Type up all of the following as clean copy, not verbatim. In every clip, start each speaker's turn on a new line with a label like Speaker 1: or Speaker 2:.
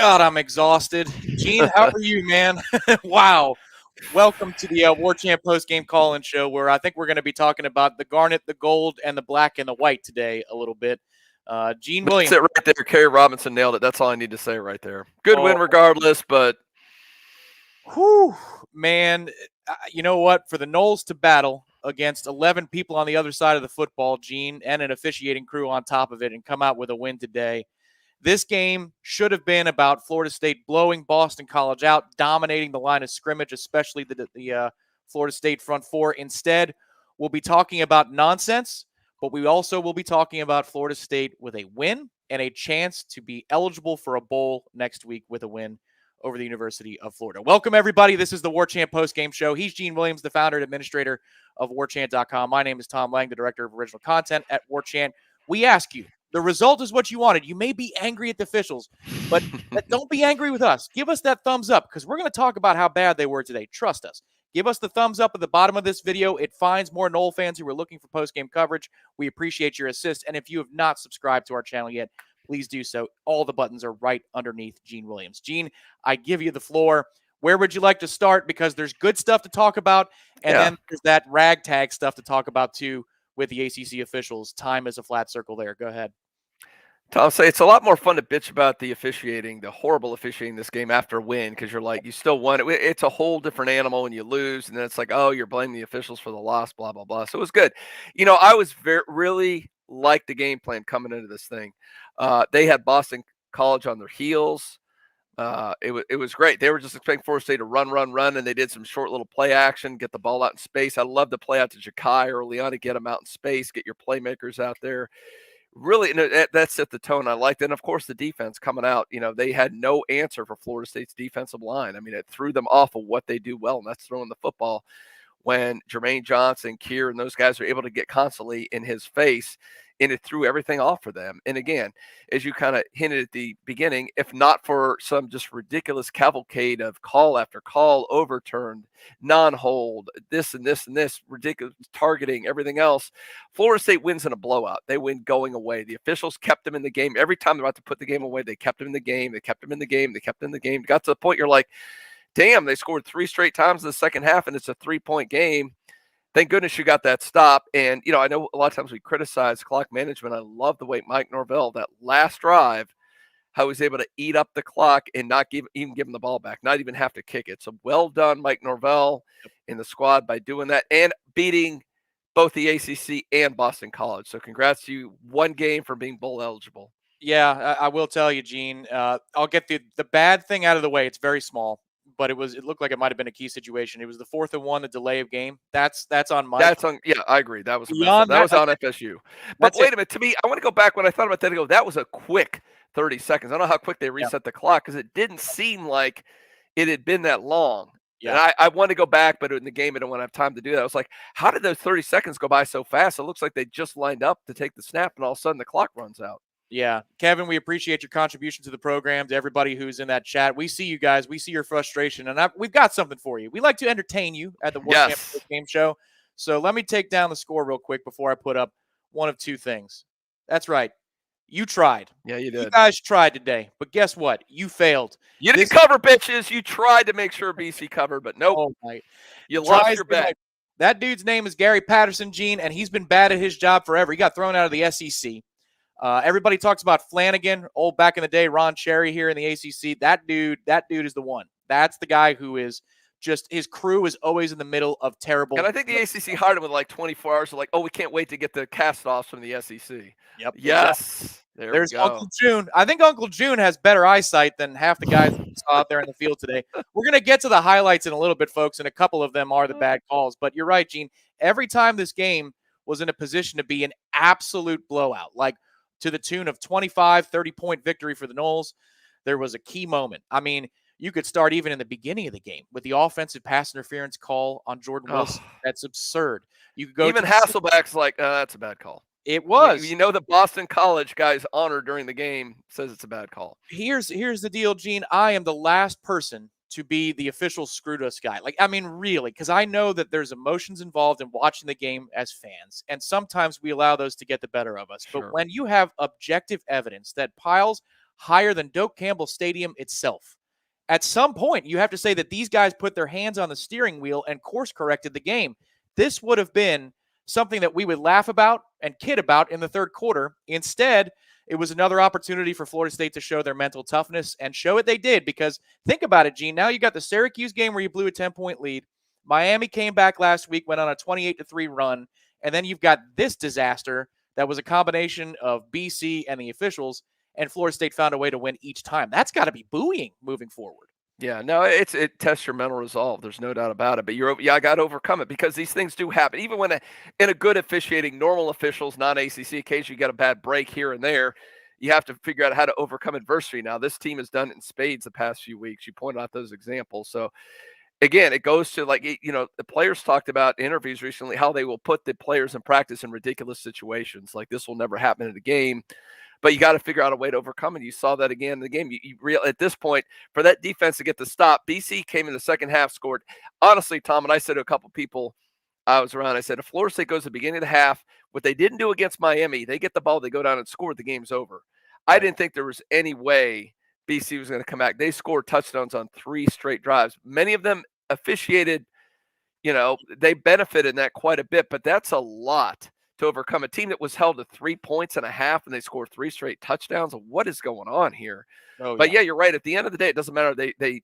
Speaker 1: God, I'm exhausted. Gene, how are you, man? Wow. Welcome to the Warchant Postgame Call-In Show, where I think we're going to be talking about the garnet, the gold, and the black and the white today a little bit. Gene Williams.
Speaker 2: That's it right there. Kerry Robinson nailed it. That's all I need to say right there. Good win
Speaker 1: Oh.
Speaker 2: regardless, but
Speaker 1: Whew, man. You know what? For the Noles to battle against 11 people on the other side of the football, Gene, and an officiating crew on top of it, and come out with a win today. This game should have been about Florida State blowing Boston College out, dominating the line of scrimmage, especially the Florida State front four. Instead, we'll be talking about nonsense, but we also will be talking about Florida State with a win and a chance to be eligible for a bowl next week with a win over the University of Florida. Welcome, everybody. This is the Warchant Postgame Show. He's Gene Williams, the founder and administrator of Warchant.com. My name is Tom Lang, the director of original content at Warchant. We ask you, the result is what you wanted. You may be angry at the officials, but don't be angry with us. Give us that thumbs up because we're going to talk about how bad they were today. Trust us. Give us the thumbs up at the bottom of this video. It finds more Nole fans who are looking for post-game coverage. We appreciate your assist. And if you have not subscribed to our channel yet, please do so. All the buttons are right underneath Gene Williams. Gene, I give you the floor. Where would you like to start? Because there's good stuff to talk about, and then there's that ragtag stuff to talk about too with the ACC officials. Time is a flat circle there. Go ahead.
Speaker 2: Tom, say it's a lot more fun to bitch about the officiating, the horrible officiating this game after a win, because you're like, you still won it. It's a whole different animal when you lose, and then it's like, oh, you're blaming the officials for the loss, blah, blah, blah. So it was good. You know, I was really liked the game plan coming into this thing. They had Boston College on their heels. It was great. They were just expecting Florida State to run, and they did some short little play action, get the ball out in space. I love the play out to Ja'Kai early on to get them out in space, get your playmakers out there. Really, that set the tone. I liked it. And, of course, the defense coming out, you know, they had no answer for Florida State's defensive line. I mean, it threw them off of what they do well, and that's throwing the football. When Jermaine Johnson, Keir, and those guys are able to get constantly in his face, and it threw everything off for them. And again, as you kind of hinted at the beginning, if not for some just ridiculous cavalcade of call after call, overturned, non-hold, this and this and this, ridiculous targeting, everything else, Florida State wins in a blowout. They win going away. The officials kept them in the game. Every time they're about to put the game away, they kept them in the game. They kept them in the game. They kept them in the game. It got to the point you're like, damn, they scored 3 straight times in the second half, and it's a 3-point game. Thank goodness you got that stop. And, you know, I know a lot of times we criticize clock management. I love the way Mike Norvell, that last drive, how he was able to eat up the clock and not even give him the ball back, not even have to kick it. So well done, Mike Norvell in the squad by doing that and beating both the ACC and Boston College. So congrats to you. One game for being bowl eligible.
Speaker 1: Yeah, I will tell you, Gene. I'll get the bad thing out of the way. It's very small. But it looked like it might have been a key situation. It was the 4th and 1, the delay of game. That's on Mike.
Speaker 2: Yeah, I agree. That was that was on FSU. But wait a minute. To me, I want to go back when I thought about that. Ago, that was a quick 30 seconds. I don't know how quick they reset the clock because it didn't seem like it had been that long. Yeah. And I want to go back, but in the game, I don't want to have time to do that. I was like, how did those 30 seconds go by so fast? It looks like they just lined up to take the snap, and all of a sudden the clock runs out.
Speaker 1: Yeah. Kevin, we appreciate your contribution to the program, to everybody who's in that chat. We see you guys. We see your frustration, and we've got something for you. We like to entertain you at the Warchant Game Show. So let me take down the score real quick before I put up one of two things. That's right. You tried.
Speaker 2: Yeah, you did.
Speaker 1: You guys tried today, but guess what? You failed.
Speaker 2: You didn't cover, bitches. You tried to make sure BC covered, but nope.
Speaker 1: Oh, my.
Speaker 2: You lost your bet.
Speaker 1: That dude's name is Gary Patterson, Gene, and he's been bad at his job forever. He got thrown out of the SEC. Everybody talks about Flanagan, old back in the day, Ron Cherry here in the ACC. That dude is the one. That's the guy who is just, his crew is always in the middle of terrible.
Speaker 2: And I think the ACC hired him with like 24 hours. Like, oh, we can't wait to get the cast-offs from the SEC.
Speaker 1: Yep.
Speaker 2: Yes.
Speaker 1: There's Uncle June. I think Uncle June has better eyesight than half the guys we saw out there in the field today. We're going to get to the highlights in a little bit, folks, and a couple of them are the bad calls. But you're right, Gene. Every time this game was in a position to be an absolute blowout, like to the tune of 25, 30-point victory for the Noles, there was a key moment. I mean, you could start even in the beginning of the game with the offensive pass interference call on Jordan Wilson. That's absurd. You could go
Speaker 2: even Hasselback's like, that's a bad call.
Speaker 1: It was.
Speaker 2: You know, the Boston College guy's honor during the game says it's a bad call.
Speaker 1: Here's the deal, Gene. I am the last person to be the official screwed us guy. Like, I mean, really, because I know that there's emotions involved in watching the game as fans, and sometimes we allow those to get the better of us. Sure. But when you have objective evidence that piles higher than Doak Campbell Stadium itself. At some point, you have to say that these guys put their hands on the steering wheel and course corrected the game. This would have been something that we would laugh about and kid about in the third quarter. Instead, it was another opportunity for Florida State to show their mental toughness, and show it they did, because think about it, Gene. Now you got the Syracuse game where you blew a 10-point lead. Miami came back last week, went on a 28-3 run, and then you've got this disaster that was a combination of BC and the officials, and Florida State found a way to win each time. That's got to be buoying moving forward.
Speaker 2: Yeah, no, it tests your mental resolve. There's no doubt about it. But I got to overcome it, because these things do happen. Even when in a good officiating, normal officials, non-ACC, occasionally you get a bad break here and there. You have to figure out how to overcome adversity. Now, this team has done it in spades the past few weeks. You pointed out those examples. So, again, it goes to, like, the players talked about in interviews recently how they will put the players in practice in ridiculous situations. Like, this will never happen in a game. But you got to figure out a way to overcome it. You saw that again in the game. At this point, for that defense to get the stop, BC came in the second half, scored. Honestly, Tom, and I said to a couple people I was around, I said, if Florida State goes to the beginning of the half, what they didn't do against Miami, they get the ball, they go down and score, the game's over. I didn't think there was any way BC was going to come back. They scored touchdowns on 3 straight drives. Many of them officiated, they benefited in that quite a bit, but that's a lot to overcome a team that was held to 3.5 points and they scored 3 straight touchdowns. What is going on here? But yeah, you're right. At the end of the day, it doesn't matter. They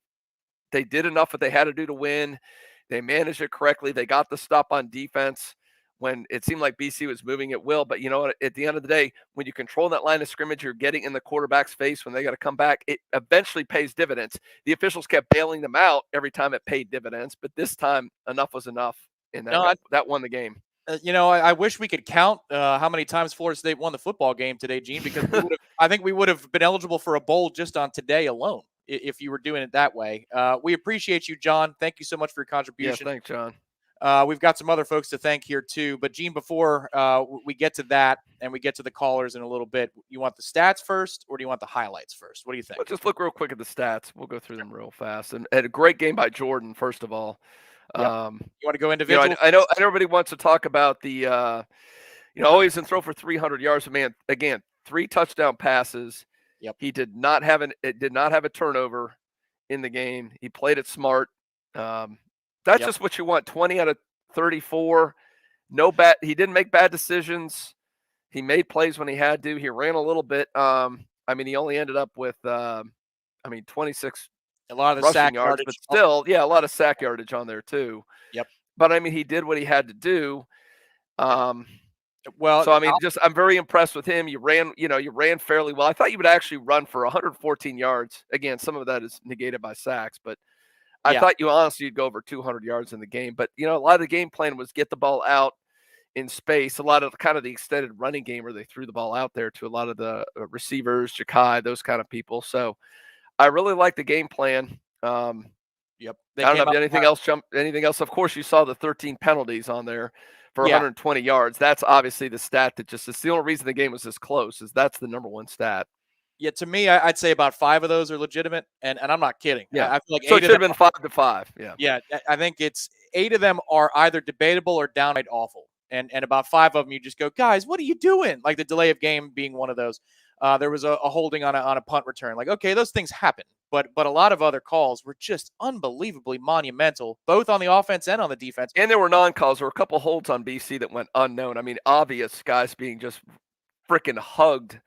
Speaker 2: did enough what they had to do to win. They managed it correctly. They got the stop on defense when it seemed like BC was moving at will. But you know what? At the end of the day, when you control that line of scrimmage, you're getting in the quarterback's face when they got to come back. It eventually pays dividends. The officials kept bailing them out every time it paid dividends, but this time enough was enough, and that won the game.
Speaker 1: I wish we could count how many times Florida State won the football game today, Gene, because I think we would have been eligible for a bowl just on today alone if you were doing it that way. We appreciate you, John. Thank you so much for your contribution.
Speaker 2: Yeah, thanks, John.
Speaker 1: We've got some other folks to thank here too. But, Gene, before we get to that and we get to the callers in a little bit, you want the stats first or do you want the highlights first? What do you think?
Speaker 2: Let's just look real quick at the stats. We'll go through them real fast. And a great game by Jordan, first of all.
Speaker 1: Yep. You want to go individual?
Speaker 2: I know everybody wants to talk about the, always in throw for 300 yards. But man, again, 3 touchdown passes.
Speaker 1: Yep.
Speaker 2: He did not have a turnover in the game. He played it smart. That's just what you want. 20 out of 34. He didn't make bad decisions. He made plays when he had to. He ran a little bit. He only ended up with 26.
Speaker 1: A lot of the sack
Speaker 2: yards, but still, a lot of sack yardage on there too.
Speaker 1: Yep.
Speaker 2: But he did what he had to do. I'm very impressed with him. You ran fairly well. I thought you would actually run for 114 yards. Again, some of that is negated by sacks, but I thought you'd go over 200 yards in the game. But a lot of the game plan was get the ball out in space. A lot of kind of the extended running game where they threw the ball out there to a lot of the receivers, Ja'Kai, those kind of people. So I really like the game plan.
Speaker 1: Yep.
Speaker 2: I don't know if anything else. Of course, you saw the 13 penalties on there for 120 yards. That's obviously the stat that it's the only reason the game was this close is that's the number one stat.
Speaker 1: Yeah, to me, I'd say about 5 of those are legitimate, and I'm not kidding.
Speaker 2: Yeah,
Speaker 1: I feel like
Speaker 2: so it should have been 5-5.
Speaker 1: Yeah, I think it's 8 of them are either debatable or downright awful, and about 5 of them you just go, guys, what are you doing? Like the delay of game being one of those. There was a holding on a punt return. Like, okay, those things happen, but a lot of other calls were just unbelievably monumental, both on the offense and on the defense.
Speaker 2: And there were non-calls. There were a couple holds on BC that went unknown. Obvious guys being just freaking hugged.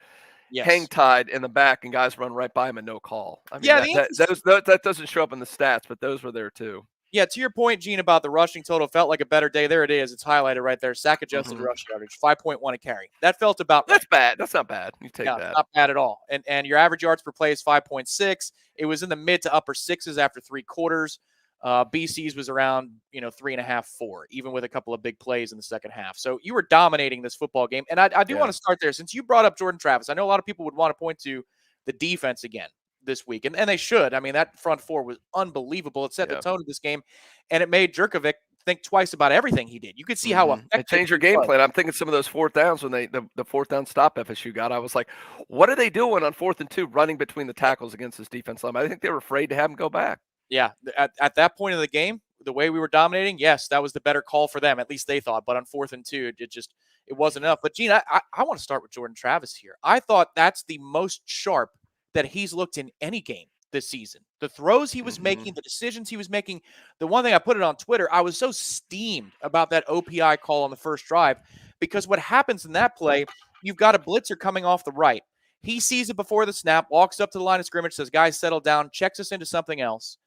Speaker 1: Yes.
Speaker 2: Hang-tied in the back, and guys run right by him and no call. That doesn't show up in the stats, but those were there too.
Speaker 1: Yeah, to your point, Gene, about the rushing total, felt like a better day. There it is. It's highlighted right there. Sack-adjusted rush yardage, 5.1 a carry. That felt about right.
Speaker 2: That's bad. That's not bad. You take that.
Speaker 1: Not bad at all. And your average yards per play is 5.6. It was in the mid to upper 6s after 3 quarters. BC's was around 3.5, 4, even with a couple of big plays in the second half. So you were dominating this football game. And I do want to start there. Since you brought up Jordan Travis, I know a lot of people would want to point to the defense again this week, and they should. That front 4 was unbelievable. It set the tone of this game, and it made Jurkovic think twice about everything he did. You could see how effective
Speaker 2: it changed your game plan. I'm thinking some of those 4th downs when the 4th down stop FSU got, I was like, what are they doing on 4th and 2 running between the tackles against this defense line? I think they were afraid to have him go back.
Speaker 1: Yeah, at that point of the game, the way we were dominating, yes, that was the better call for them. At least they thought. But on 4th and 2, it wasn't enough. But, Gene, I want to start with Jordan Travis here. I thought that's the most sharp that he's looked in any game this season. The throws he was making, the decisions he was making. The one thing I put it on Twitter, I was so steamed about that OPI call on the first drive, because what happens in that play, you've got a blitzer coming off the right. He sees it before the snap, walks up to the line of scrimmage, says, guys, settle down, checks us into something else,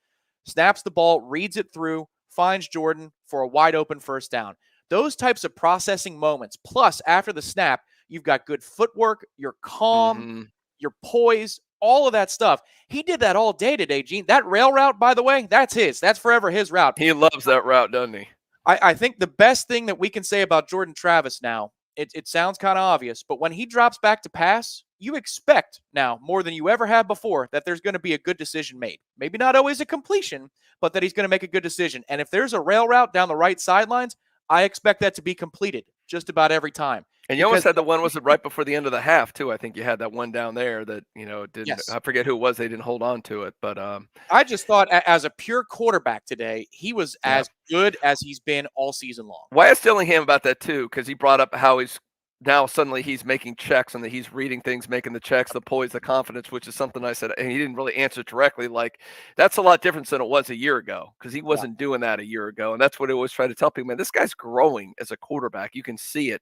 Speaker 1: snaps the ball, reads it through, finds Jordan for a wide open first down. Those types of processing moments, plus after the snap, you've got good footwork, you're calm, you're poised, all of that stuff. He did that all day today, Gene. That rail route, by the way, that's his. That's forever his route.
Speaker 2: He loves that route, doesn't he?
Speaker 1: I think the best thing that we can say about Jordan Travis now, it sounds kind of obvious, but when he drops back to pass, you expect now more than you ever have before that there's going to be a good decision made. Maybe not always a completion, but that he's going to make a good decision. And if there's a rail route down the right sidelines, I expect that to be completed just about every time.
Speaker 2: And you almost had the one, was it right before the end of the half, too? I think you had that one down there that, didn't.
Speaker 1: Yes.
Speaker 2: I forget who it was. They didn't hold on to it. But
Speaker 1: I just thought as a pure quarterback today, he was as good as he's been all season long.
Speaker 2: Why I was telling him about that, too, because he brought up how now suddenly he's making checks and that he's reading things, making the checks, the poise, the confidence, which is something I said, and he didn't really answer directly. Like, that's a lot different than it was a year ago, because he wasn't doing that a year ago. And that's what I always try to tell people, man, this guy's growing as a quarterback. You can see it.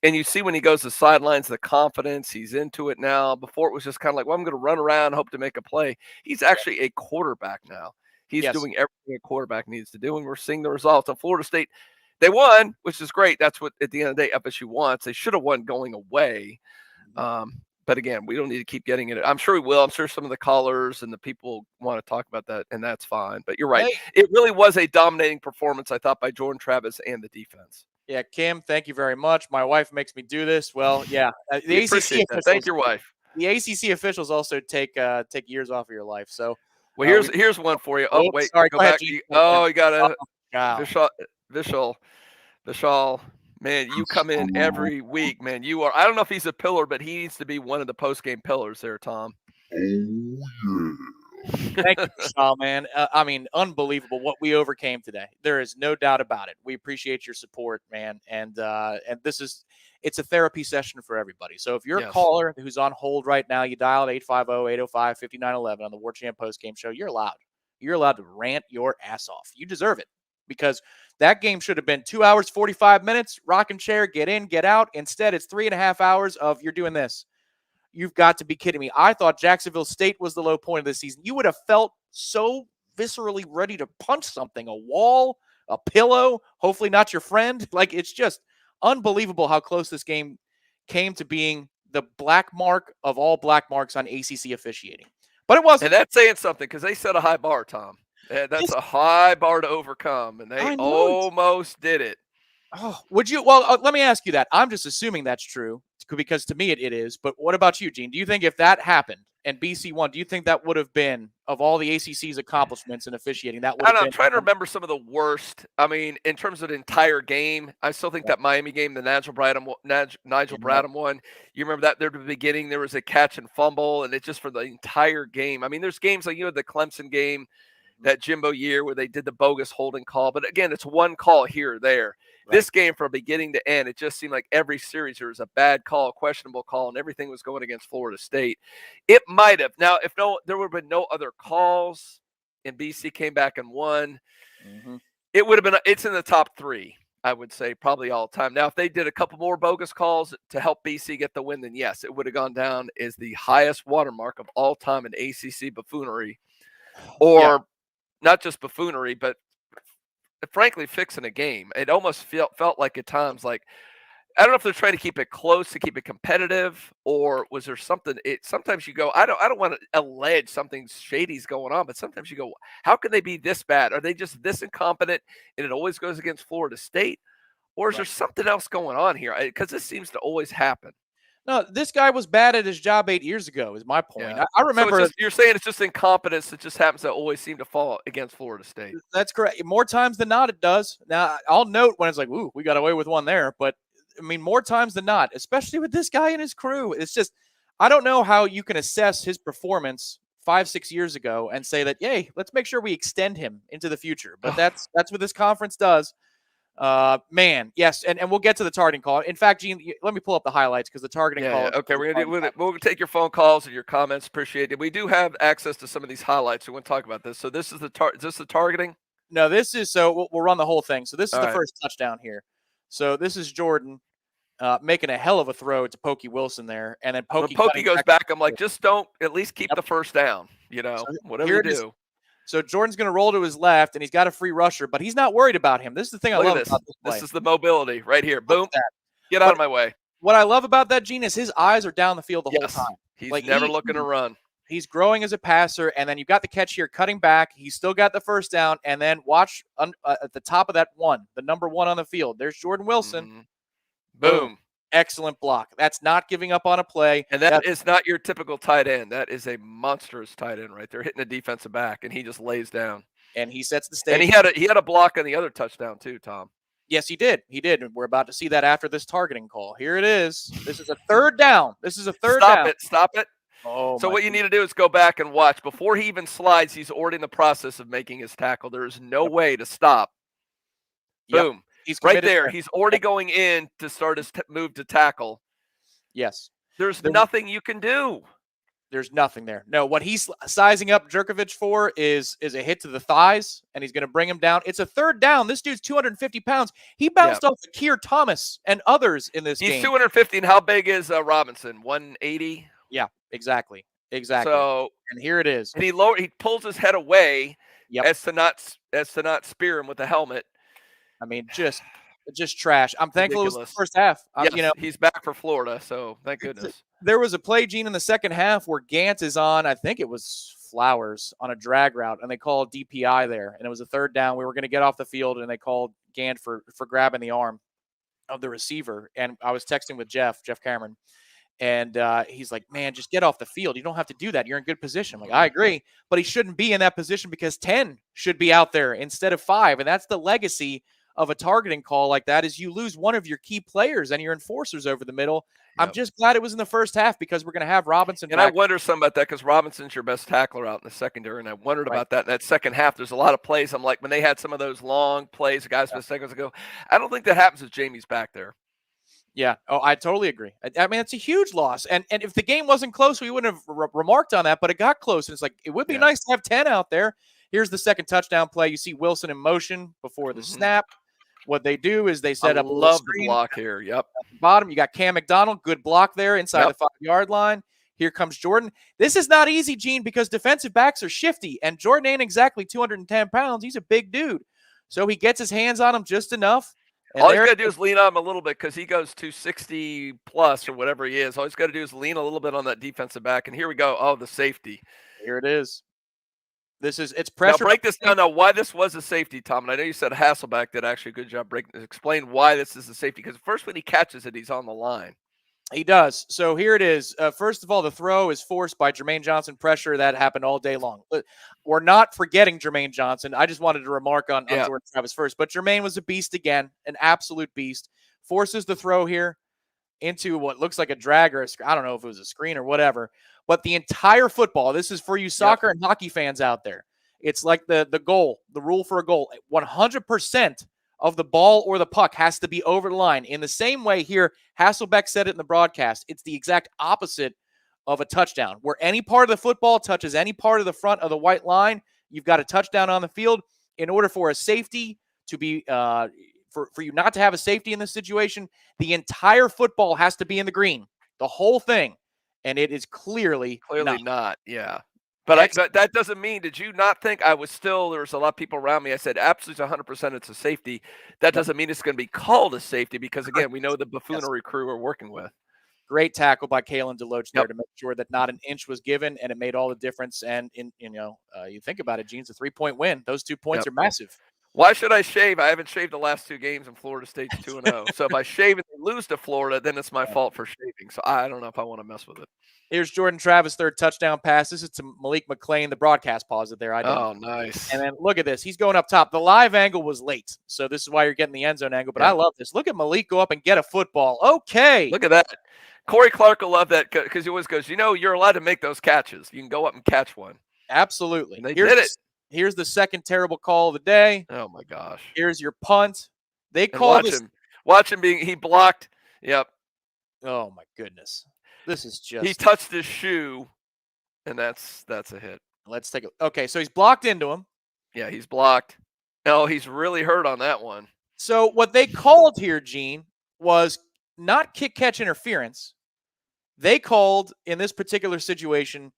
Speaker 2: And you see when he goes to the sidelines, the confidence, he's into it now. Before it was just kind of like, well, I'm going to run around, hope to make a play. He's actually a quarterback now. He's doing everything a quarterback needs to do. And we're seeing the results. On Florida State, they won, which is great. That's what, at the end of the day, FSU wants. They should have won going away. But again, we don't need to keep getting it. I'm sure we will. I'm sure some of the callers and the people want to talk about that, and that's fine. But you're right. Hey. It really was a dominating performance, I thought, by Jordan Travis and the defense.
Speaker 1: Yeah, Kim, thank you very much. My wife makes me do this. Well, yeah.
Speaker 2: The ACC officials, thank your wife.
Speaker 1: The ACC officials also take years off of your life. So,
Speaker 2: well, here's one for you. Oh, wait.
Speaker 1: Sorry,
Speaker 2: go back. You got to Vishal, man, you come in every week, man. You are. I don't know if he's a pillar, but he needs to be one of the post-game pillars there, Tom.
Speaker 1: Thank you, Vishal, man. I mean, unbelievable what we overcame today. There is no doubt about it. We appreciate your support, man. And it's a therapy session for everybody. So if you're a caller who's on hold right now, you dial at 850-805-5911 on the Warchant Postgame Show. You're allowed. You're allowed to rant your ass off. You deserve it, because that game should have been 2 hours, 45 minutes, rocking chair, get in, get out. Instead, it's 3.5 hours of you're doing this. You've got to be kidding me. I thought Jacksonville State was the low point of the season. You would have felt so viscerally ready to punch something, a wall, a pillow, hopefully not your friend. Like, it's just unbelievable how close this game came to being the black mark of all black marks on ACC officiating. But it wasn't.
Speaker 2: And that's saying something, because they set a high bar, Tom. That's a high bar to overcome, and they almost did it.
Speaker 1: Oh, would you? Well, let me ask you that. I'm just assuming that's true, because to me it is. But what about you, Gene? Do you think if that happened and BC won, do you think that would have been, of all the ACC's accomplishments in officiating, that would have been?
Speaker 2: I'm trying to remember some of the worst. I mean, in terms of the entire game, I still think that Miami game, the Nigel Bradham one, you remember that there at the beginning, there was a catch and fumble, and it's just for the entire game. I mean, there's games like, the Clemson game, that Jimbo year where they did the bogus holding call. But again, it's one call here or there. Right. This game, from beginning to end, it just seemed like every series there was a bad call, a questionable call, and everything was going against Florida State. It might have. Now, if there would have been no other calls and BC came back and won, it would have been, it's in the top three, I would say, probably all the time. Now, if they did a couple more bogus calls to help BC get the win, then yes, it would have gone down as the highest watermark of all time in ACC buffoonery. Or not just buffoonery, but frankly, fixing a game. It almost felt like at times, like, I don't know if they're trying to keep it close, to keep it competitive, or was there something? Sometimes you go, I don't want to allege something shady's going on, but sometimes you go, how can they be this bad? Are they just this incompetent, and it always goes against Florida State? Or is there something else going on here? Because this seems to always happen.
Speaker 1: No, this guy was bad at his job 8 years ago, is my point.
Speaker 2: Yeah.
Speaker 1: I remember.
Speaker 2: So you're saying it's just incompetence that just happens to always seem to fall against Florida State.
Speaker 1: That's correct. More times than not, it does. Now, I'll note when it's like, ooh, we got away with one there. But, I mean, more times than not, especially with this guy and his crew. It's just, I don't know how you can assess his performance 5-6 years ago and say that, yay, let's make sure we extend him into the future. But that's what this conference does. Man, yes, and we'll get to the targeting call. In fact, Gene, let me pull up the highlights because the targeting call.
Speaker 2: Yeah. Okay, we'll take your phone calls and your comments. Appreciate it. We do have access to some of these highlights. We want to talk about this. So this is is this the targeting?
Speaker 1: No, this is we'll run the whole thing. So this is
Speaker 2: All
Speaker 1: the
Speaker 2: right.
Speaker 1: first touchdown here. So this is Jordan making a hell of a throw to Pokey Wilson there, and then Pokey
Speaker 2: goes back. I'm like, just don't at least keep the first down. So whatever you do.
Speaker 1: So Jordan's going to roll to his left, and he's got a free rusher, but he's not worried about him. This is the thing I love about this play.
Speaker 2: This is the mobility right here. Boom. Get out of my way.
Speaker 1: What I love about that, Gene, is his eyes are down the field the whole time.
Speaker 2: He's never looking to run.
Speaker 1: He's growing as a passer, and then you've got the catch here, cutting back. He's still got the first down, and then watch at the top of that the number 1 on the field. There's Jordan Wilson.
Speaker 2: Mm-hmm. Boom.
Speaker 1: Excellent block. That's not giving up on a play.
Speaker 2: And that is not your typical tight end. That is a monstrous tight end right there, hitting the defensive back, and he just lays down.
Speaker 1: And he sets the stage.
Speaker 2: And he had a block on the other touchdown too, Tom.
Speaker 1: Yes, he did. He did. We're about to see that after this targeting call. Here it is. This is a third down.
Speaker 2: Stop it.
Speaker 1: Oh,
Speaker 2: so what you need to do is go back and watch. Before he even slides, he's already in the process of making his tackle. There is no way to stop. Boom. He's right there. He's already going in to start his move to tackle.
Speaker 1: Yes.
Speaker 2: There's nothing you can do.
Speaker 1: There's nothing there. No, what he's sizing up Jerkovich for is a hit to the thighs, and he's going to bring him down. It's a third down. This dude's 250 pounds. He bounced off of Keir Thomas and others in this game.
Speaker 2: He's 250, and how big is Robinson? 180?
Speaker 1: Yeah, exactly.
Speaker 2: So,
Speaker 1: and here it is.
Speaker 2: And he pulls his head away as to not spear him with the helmet.
Speaker 1: I mean, just trash. I'm thankful it was the first half.
Speaker 2: Yes, he's back for Florida, so thank goodness.
Speaker 1: There was a play, Gene, in the second half where Gant is on, I think it was Flowers, on a drag route, and they called DPI there, and it was a third down. We were going to get off the field, and they called Gant for grabbing the arm of the receiver. And I was texting with Jeff Cameron, and he's like, man, just get off the field. You don't have to do that. You're in good position. I'm like, I agree, but he shouldn't be in that position because 10 should be out there instead of 5, and that's the legacy of a targeting call like that is you lose one of your key players and your enforcers over the middle. Yep. I'm just glad it was in the first half because we're going to have Robinson.
Speaker 2: And I wonder some about that because Robinson's your best tackler out in the secondary, and I wondered about that in that second half. There's a lot of plays. I'm like, when they had some of those long plays, the guys seconds ago, I don't think that happens if Jamie's back there.
Speaker 1: Yeah. Oh, I totally agree. I mean, it's a huge loss. And if the game wasn't close, we wouldn't have remarked on that, but it got close. And it's like, it would be nice to have 10 out there. Here's the second touchdown play. You see Wilson in motion before the snap. What they do is they set up.
Speaker 2: Love the block here. Yep.
Speaker 1: At the bottom, you got Cam McDonald. Good block there inside the 5-yard line. Here comes Jordan. This is not easy, Gene, because defensive backs are shifty, and Jordan ain't exactly 210 pounds. He's a big dude. So he gets his hands on him just enough.
Speaker 2: All he's got to do is lean on him a little bit because he goes 260 plus or whatever he is. All he's got to do is lean a little bit on that defensive back. And here we go. Oh, the safety.
Speaker 1: Here it is. It's pressure.
Speaker 2: Now break this down now. Why this was a safety, Tom? And I know you said Hasselbeck did actually a good job breaking this. Explain why this is a safety. Because first when he catches it, he's on the line.
Speaker 1: He does. So here it is. First of all, the throw is forced by Jermaine Johnson pressure. That happened all day long. But we're not forgetting Jermaine Johnson. I just wanted to remark on Jordan Travis first. But Jermaine was a beast again, an absolute beast. Forces the throw here into what looks like a drag or I don't know if it was a screen or whatever. But the entire football, this is for you soccer and hockey fans out there. It's like the goal, the rule for a goal. 100% of the ball or the puck has to be over the line. In the same way here, Hasselbeck said it in the broadcast. It's the exact opposite of a touchdown. Where any part of the football touches any part of the front of the white line, you've got a touchdown on the field. In order for a safety to be for you not to have a safety in this situation, the entire football has to be in the green. The whole thing. And it is clearly
Speaker 2: not. Yeah. But that doesn't mean, did you not think there was a lot of people around me. I said, absolutely 100% it's a safety. That doesn't mean it's going to be called a safety because, again, we know the buffoonery crew we're working with.
Speaker 1: Great tackle by Kalen DeLoach there to make sure that not an inch was given, and it made all the difference. And, you think about it, Gene, it's a 3-point win. Those 2 points are massive.
Speaker 2: Why should I shave? I haven't shaved the last 2 games, and Florida State's 2-0. So if I shave and they lose to Florida, then it's my fault for shaving. So I don't know if I want to mess with it.
Speaker 1: Here's Jordan Travis' third touchdown pass. This is to Malik McClain. The broadcast paused it there.
Speaker 2: Oh, nice.
Speaker 1: And then look at this. He's going up top. The live angle was late, so this is why you're getting the end zone angle. But I love this. Look at Malik go up and get a football. Okay.
Speaker 2: Look at that. Corey Clark will love that because he always goes, you're allowed to make those catches. You can go up and catch one.
Speaker 1: Absolutely.
Speaker 2: And they did it.
Speaker 1: Here's the second terrible call of the day.
Speaker 2: Oh, my gosh.
Speaker 1: Here's your punt. They
Speaker 2: And
Speaker 1: call this.
Speaker 2: Watch him he blocked. Yep.
Speaker 1: Oh my goodness. This is just.
Speaker 2: He touched his shoe, and that's a hit.
Speaker 1: Let's take a. Okay, so he's blocked into him.
Speaker 2: Yeah, he's blocked. No, he's really hurt on that one.
Speaker 1: So what they called here, Gene, was not kick-catch interference. They called, in this particular situation,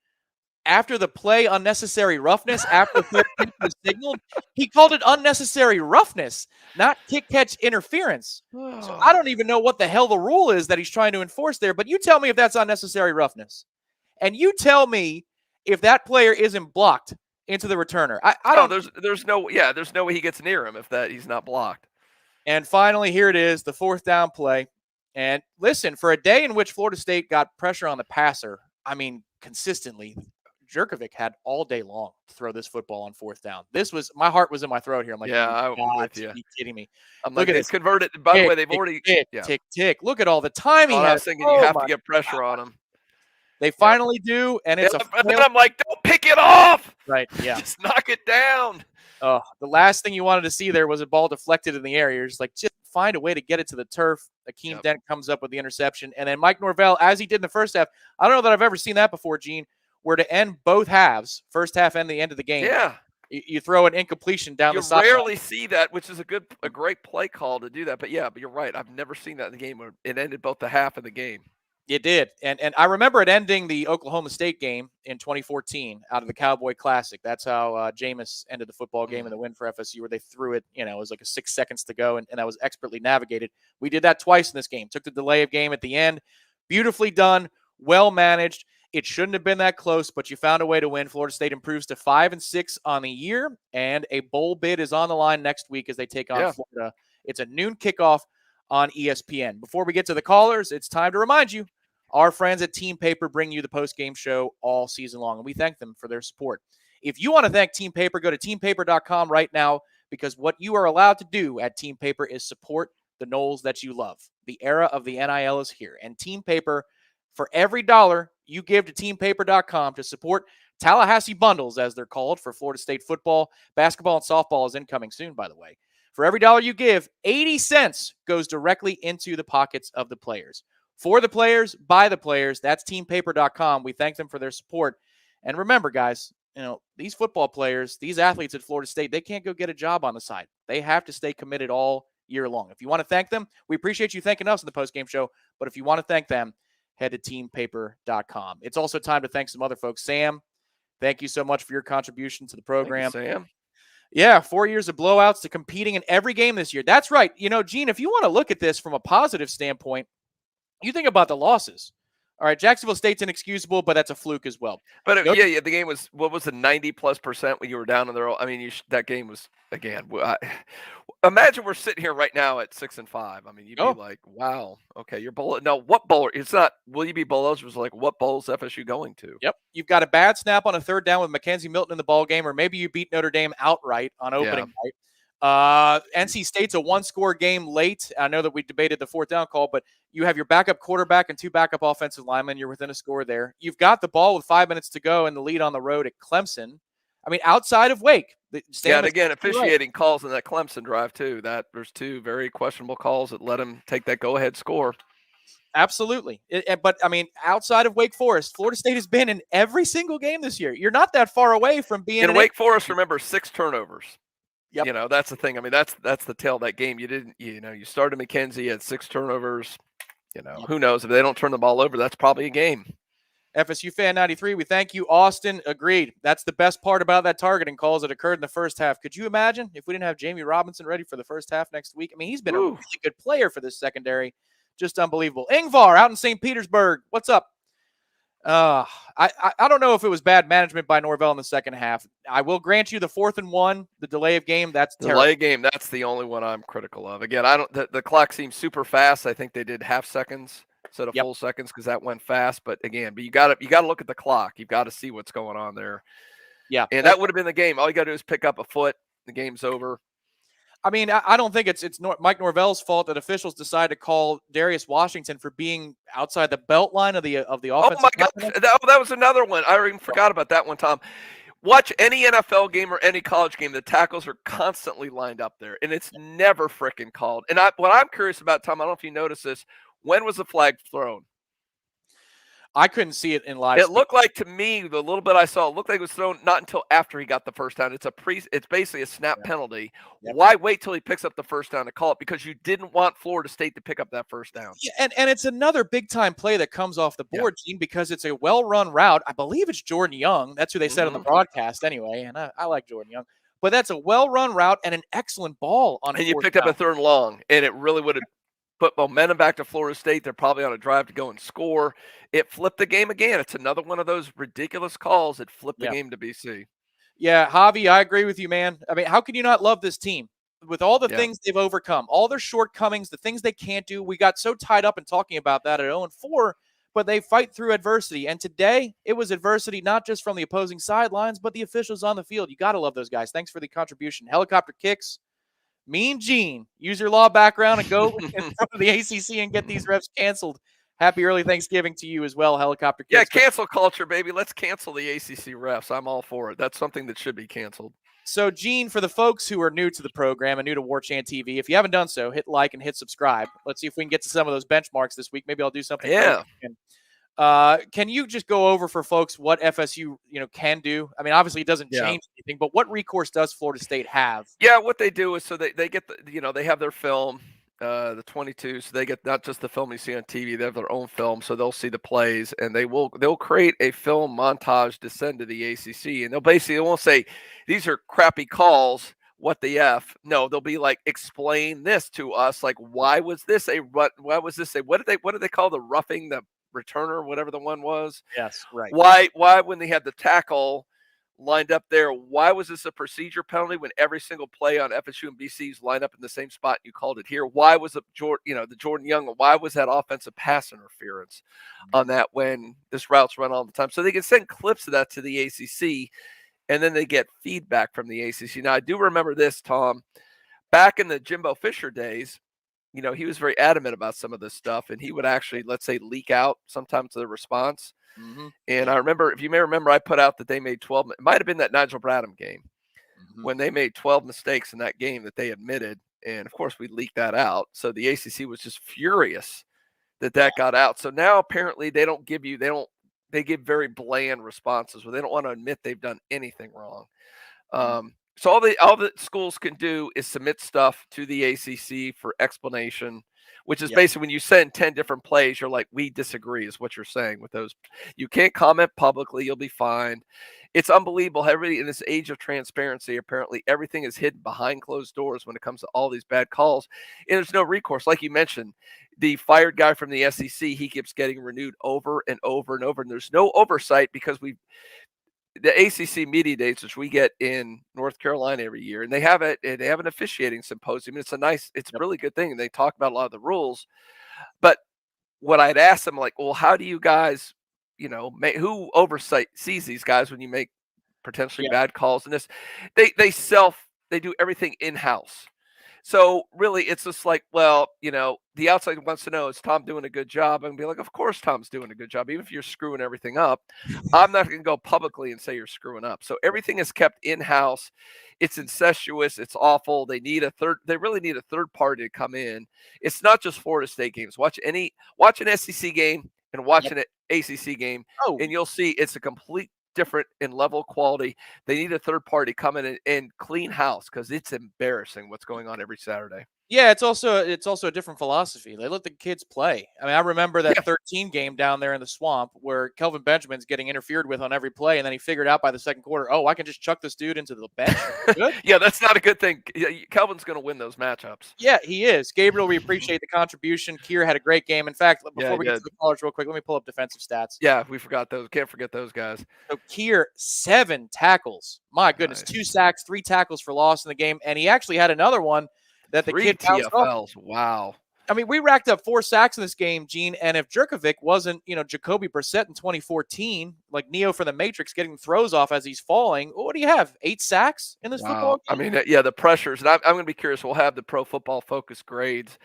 Speaker 1: after the play unnecessary roughness, after the player was signaled, he called it unnecessary roughness, not kick-catch interference. So I don't even know what the hell the rule is that he's trying to enforce there, but you tell me if that's unnecessary roughness. And you tell me if that player isn't blocked into the returner. I don't.
Speaker 2: There's no way he gets near him if he's not blocked.
Speaker 1: And finally, here it is, the fourth down play. And listen, for a day in which Florida State got pressure on the passer, I mean, consistently, Jerkovic had all day long to throw this football on fourth down. My heart was in my throat here. I'm like,
Speaker 2: I'm with you.
Speaker 1: Are you kidding me?
Speaker 2: I'm like, they've converted. By the way, they've already
Speaker 1: tick. Look at all the time he had.
Speaker 2: I was thinking you have to get pressure on him.
Speaker 1: They finally do, and it's
Speaker 2: and then I'm like, don't pick it off.
Speaker 1: Right, yeah.
Speaker 2: Just knock it down.
Speaker 1: Oh, the last thing you wanted to see there was a ball deflected in the air. You're just like, just find a way to get it to the turf. Akeem Dent comes up with the interception. And then Mike Norvell, as he did in the first half, I don't know that I've ever seen that before, Gene, where to end both halves, first half and the end of the game.
Speaker 2: Yeah.
Speaker 1: You throw an incompletion down the side.
Speaker 2: You rarely see that, which is a great play call to do that. But you're right. I've never seen that in the game where it ended both the half of the game.
Speaker 1: It did. And I remember it ending the Oklahoma State game in 2014 out of the Cowboy Classic. That's how Jameis ended the football game in the win for FSU, where they threw it, it was like 6 seconds to go, and that was expertly navigated. We did that twice in this game. Took the delay of game at the end. Beautifully done. Well managed. It shouldn't have been that close, but you found a way to win. Florida State improves to 5-6 on the year, and a bowl bid is on the line next week as they take on Florida. It's a noon kickoff on ESPN. Before we get to the callers, it's time to remind you, our friends at Team Paper bring you the post-game show all season long, and we thank them for their support. If you want to thank Team Paper, go to teampaper.com right now, because what you are allowed to do at Team Paper is support the Noles that you love. The era of the NIL is here, and Team Paper, for every dollar you give to teampaper.com to support Tallahassee bundles, as they're called, for Florida State football, basketball, and softball is incoming soon, by the way. For every dollar you give, 80 cents goes directly into the pockets of the players. For the players, by the players, that's teampaper.com. We thank them for their support. And remember, guys, these football players, these athletes at Florida State, they can't go get a job on the side. They have to stay committed all year long. If you want to thank them, we appreciate you thanking us in the postgame show. But if you want to thank them, head to teampaper.com. It's also time to thank some other folks. Sam, thank you so much for your contribution to the program.
Speaker 2: Thank you, Sam.
Speaker 1: Yeah, 4 years of blowouts to competing in every game this year. That's right. Gene, if you want to look at this from a positive standpoint, you think about the losses. All right, Jacksonville State's inexcusable, but that's a fluke as well.
Speaker 2: But the game was, what was it, 90+% when you were down in the row? I mean, that game was, again, imagine we're sitting here right now at 6-5. I mean, you'd be like, wow, okay, you're bowl. No, what bowl? It's not, will you be bowl? It was like, what bowl's FSU going to?
Speaker 1: Yep. You've got a bad snap on a third down with McKenzie Milton in the ball game, or maybe you beat Notre Dame outright on opening night. NC State's a one-score game late. I know that we debated the fourth down call, but you have your backup quarterback and two backup offensive linemen. You're within a score there. You've got the ball with 5 minutes to go and the lead on the road at Clemson. I mean, outside of Wake.
Speaker 2: And again, officiating calls in that Clemson drive, too. There's two very questionable calls that let him take that go-ahead score.
Speaker 1: Absolutely. But, I mean, outside of Wake Forest, Florida State has been in every single game this year. You're not that far away from being
Speaker 2: in Wake Forest, remember, 6 turnovers.
Speaker 1: Yep.
Speaker 2: That's the thing. I mean, that's the tail of that game. You started McKenzie at 6 turnovers. Who knows? If they don't turn the ball over, that's probably a game.
Speaker 1: FSU Fan 93, we thank you. Austin, agreed. That's the best part about that targeting calls that occurred in the first half. Could you imagine if we didn't have Jamie Robinson ready for the first half next week? I mean, he's been a really good player for this secondary. Just unbelievable. Ingvar out in St. Petersburg. What's up? I don't know if it was bad management by Norvell in the second half. I will grant you the 4th and 1, the delay of game. That's terrible.
Speaker 2: Delay game. That's the only one I'm critical of. Again, the clock seems super fast. I think they did half seconds instead of full seconds because that went fast. But again, you got to look at the clock. You've got to see what's going on there.
Speaker 1: Yeah,
Speaker 2: and that would have been the game. All you got to do is pick up a foot. The game's over.
Speaker 1: I mean, I don't think it's Mike Norvell's fault that officials decided to call Darius Washington for being outside the belt line of the offensive.
Speaker 2: Oh my God, that was another one. I even forgot about that one, Tom. Watch any NFL game or any college game. The tackles are constantly lined up there, and it's never frickin' called. And what I'm curious about, Tom, I don't know if you noticed this. When was the flag thrown?
Speaker 1: I couldn't see it in live.
Speaker 2: It looked like, to me, the little bit I saw, it looked like it was thrown not until after he got the first down. It's basically a snap penalty.
Speaker 1: Yep.
Speaker 2: Why wait till he picks up the first down to call it? Because you didn't want Florida State to pick up that first down.
Speaker 1: Yeah, and it's another big time play that comes off the board, Gene, because it's a well run route. I believe it's Jordan Young. That's who they said on the broadcast anyway, and I like Jordan Young. But that's a well run route and an excellent ball on.
Speaker 2: And you picked up a third and long, and it really would have put momentum back to Florida State. They're probably on a drive to go and score. It flipped the game again. It's another one of those ridiculous calls that flipped the game to BC.
Speaker 1: Yeah, Javi, I agree with you, man. I mean, how can you not love this team? With all the things they've overcome, all their shortcomings, the things they can't do. We got so tied up in talking about that at 0-4, but they fight through adversity. And today, it was adversity not just from the opposing sidelines, but the officials on the field. You got to love those guys. Thanks for the contribution. Helicopter kicks. Mean Gene, use your law background and go in front of the ACC and get these refs canceled. Happy early Thanksgiving to you as well, Helicopter kicks.
Speaker 2: Yeah, cancel culture, baby. Let's cancel the ACC refs. I'm all for it. That's something that should be canceled.
Speaker 1: So, Gene, for the folks who are new to the program and new to Warchant TV, if you haven't done so, hit like and hit subscribe. Let's see if we can get to some of those benchmarks this week. Maybe I'll do something.
Speaker 2: Yeah.
Speaker 1: Can you just go over for folks what FSU can do? I mean, obviously it doesn't change anything, but what recourse does Florida State have?
Speaker 2: Yeah, what they do is so they get they have their film, the 22, so they get not just the film you see on TV, they have their own film, so they'll see the plays, and they'll create a film montage to send to the ACC, and they won't say these are crappy calls. What the F? No, they'll be like, explain this to us. Like, why was this a rut? Why was this a what did they call the roughing the returner, whatever the one was?
Speaker 1: Yes, right.
Speaker 2: Why when they had the tackle lined up there, why was this a procedure penalty when every single play on FSU and BC's lined up in the same spot? You called it here. Why was it the Jordan Young? Why was that offensive pass interference on that when this route's run all the time? So they can send clips of that to the ACC, and then they get feedback from the ACC. Now, I do remember this, Tom, back in the Jimbo Fisher days. He was very adamant about some of this stuff, and he would actually, let's say, leak out sometimes the response. Mm-hmm. And I remember, if you may remember, I put out that they made 12. It might have been that Nigel Bradham game when they made 12 mistakes in that game that they admitted. And, of course, we leaked that out. So the ACC was just furious that got out. So now apparently they give very bland responses where they don't want to admit they've done anything wrong. So all the schools can do is submit stuff to the ACC for explanation, which is basically when you send 10 different plays, you're like, we disagree is what you're saying with those. You can't comment publicly. You'll be fined. It's unbelievable. Everybody in this age of transparency, apparently everything is hidden behind closed doors when it comes to all these bad calls. And there's no recourse. Like you mentioned, the fired guy from the SEC, he keeps getting renewed over and over and over. And there's no oversight because the ACC media days, which we get in North Carolina every year, and they have an officiating symposium. It's a really good thing. And they talk about a lot of the rules. But what I'd ask them, like, well, how do you guys, who sees these guys when you make potentially bad calls? And this, they do everything in-house. So really, it's just like, well, the outside wants to know, is Tom doing a good job? And be like, of course Tom's doing a good job. Even if you're screwing everything up, I'm not going to go publicly and say you're screwing up. So everything is kept in-house. It's incestuous. It's awful. They really need a third party to come in. It's not just Florida State games. Watch an SEC game and watch an ACC game, and you'll see it's a complete different in level quality. They need a third party come in and clean house because it's embarrassing what's going on every Saturday.
Speaker 1: Yeah, it's also a different philosophy. They let the kids play. I mean, I remember that 13 game down there in the swamp where Kelvin Benjamin's getting interfered with on every play, and then he figured out by the second quarter, I can just chuck this dude into the bench. Good.
Speaker 2: Yeah, that's not a good thing. Kelvin's going to win those matchups.
Speaker 1: Yeah, he is. Gabriel, we appreciate the contribution. Kier had a great game. In fact, before we get to the callers real quick, let me pull up defensive stats.
Speaker 2: Yeah, we forgot those. Can't forget those guys.
Speaker 1: So Kier, 7 tackles. My goodness, nice. 2 sacks, 3 tackles for loss in the game, and he actually had another one that the
Speaker 2: 3
Speaker 1: kid
Speaker 2: TFLs. Wow.
Speaker 1: I mean, we racked up 4 sacks in this game, Gene, and if Jerkovic wasn't, Jacoby Brissett in 2014, like Neo for the Matrix, getting throws off as he's falling, what do you have, 8 sacks in this football game?
Speaker 2: I mean, the pressures, and I'm going to be curious, we'll have the Pro Football Focus grades.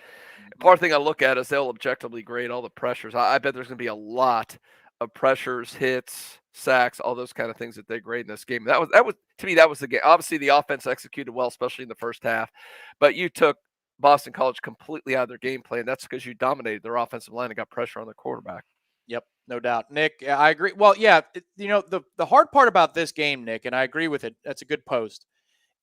Speaker 2: Part of the thing I look at is they'll objectively grade all the pressures. I bet there's going to be a lot of pressures, hits, sacks, all those kind of things that they grade in this game. That was to me, that was the game. Obviously, the offense executed well, especially in the first half, but you took Boston College completely out of their game plan. That's because you dominated their offensive line and got pressure on their quarterback.
Speaker 1: Yep, no doubt. Nick, I agree. Well, yeah, the hard part about this game, Nick, and I agree with it. That's a good post.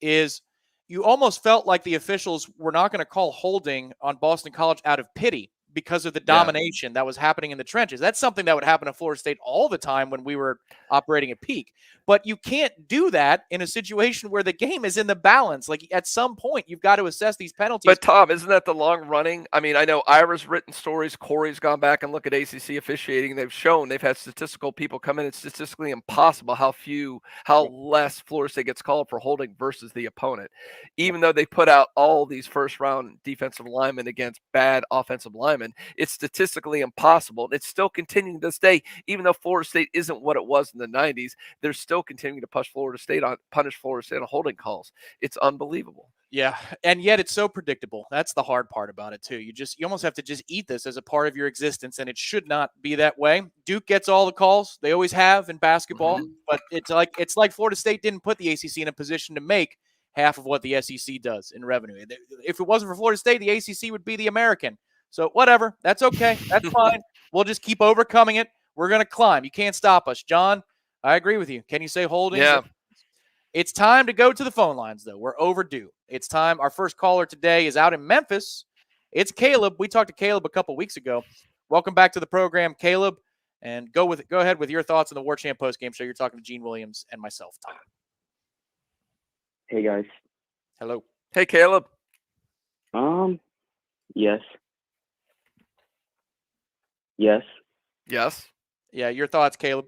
Speaker 1: Is you almost felt like the officials were not going to call holding on Boston College out of pity because of the domination that was happening in the trenches. That's something that would happen at Florida State all the time when we were operating at peak. But you can't do that in a situation where the game is in the balance. Like, at some point, you've got to assess these penalties.
Speaker 2: But Tom, isn't that the long running? I mean, I know Ira's written stories. Corey's gone back and look at ACC officiating. They've shown they've had statistical people come in. It's statistically impossible how less Florida State gets called for holding versus the opponent. Even though they put out all these first round defensive linemen against bad offensive linemen, it's statistically impossible. It's still continuing to this day, even though Florida State isn't what it was in the 90s. They're still continuing to punish Florida State on holding calls. It's unbelievable.
Speaker 1: Yeah, and yet it's so predictable. That's the hard part about it too. You almost have to just eat this as a part of your existence, and it should not be that way. Duke gets all the calls; they always have in basketball. But it's like Florida State didn't put the ACC in a position to make half of what the SEC does in revenue. If it wasn't for Florida State, the ACC would be the American. So whatever, that's okay, that's fine. We'll just keep overcoming it. We're gonna climb. You can't stop us, John. I agree with you. Can you say holding?
Speaker 2: Yeah.
Speaker 1: It's time to go to the phone lines, though. We're overdue. It's time. Our first caller today is out in Memphis. It's Caleb. We talked to Caleb a couple weeks ago. Welcome back to the program, Caleb. And go ahead with your thoughts on the Warchant Postgame Show. You're talking to Gene Williams and myself, Tom.
Speaker 3: Hey, guys.
Speaker 1: Hello.
Speaker 2: Hey, Caleb.
Speaker 3: Yes. Yes.
Speaker 2: Yes.
Speaker 1: Yeah, your thoughts, Caleb.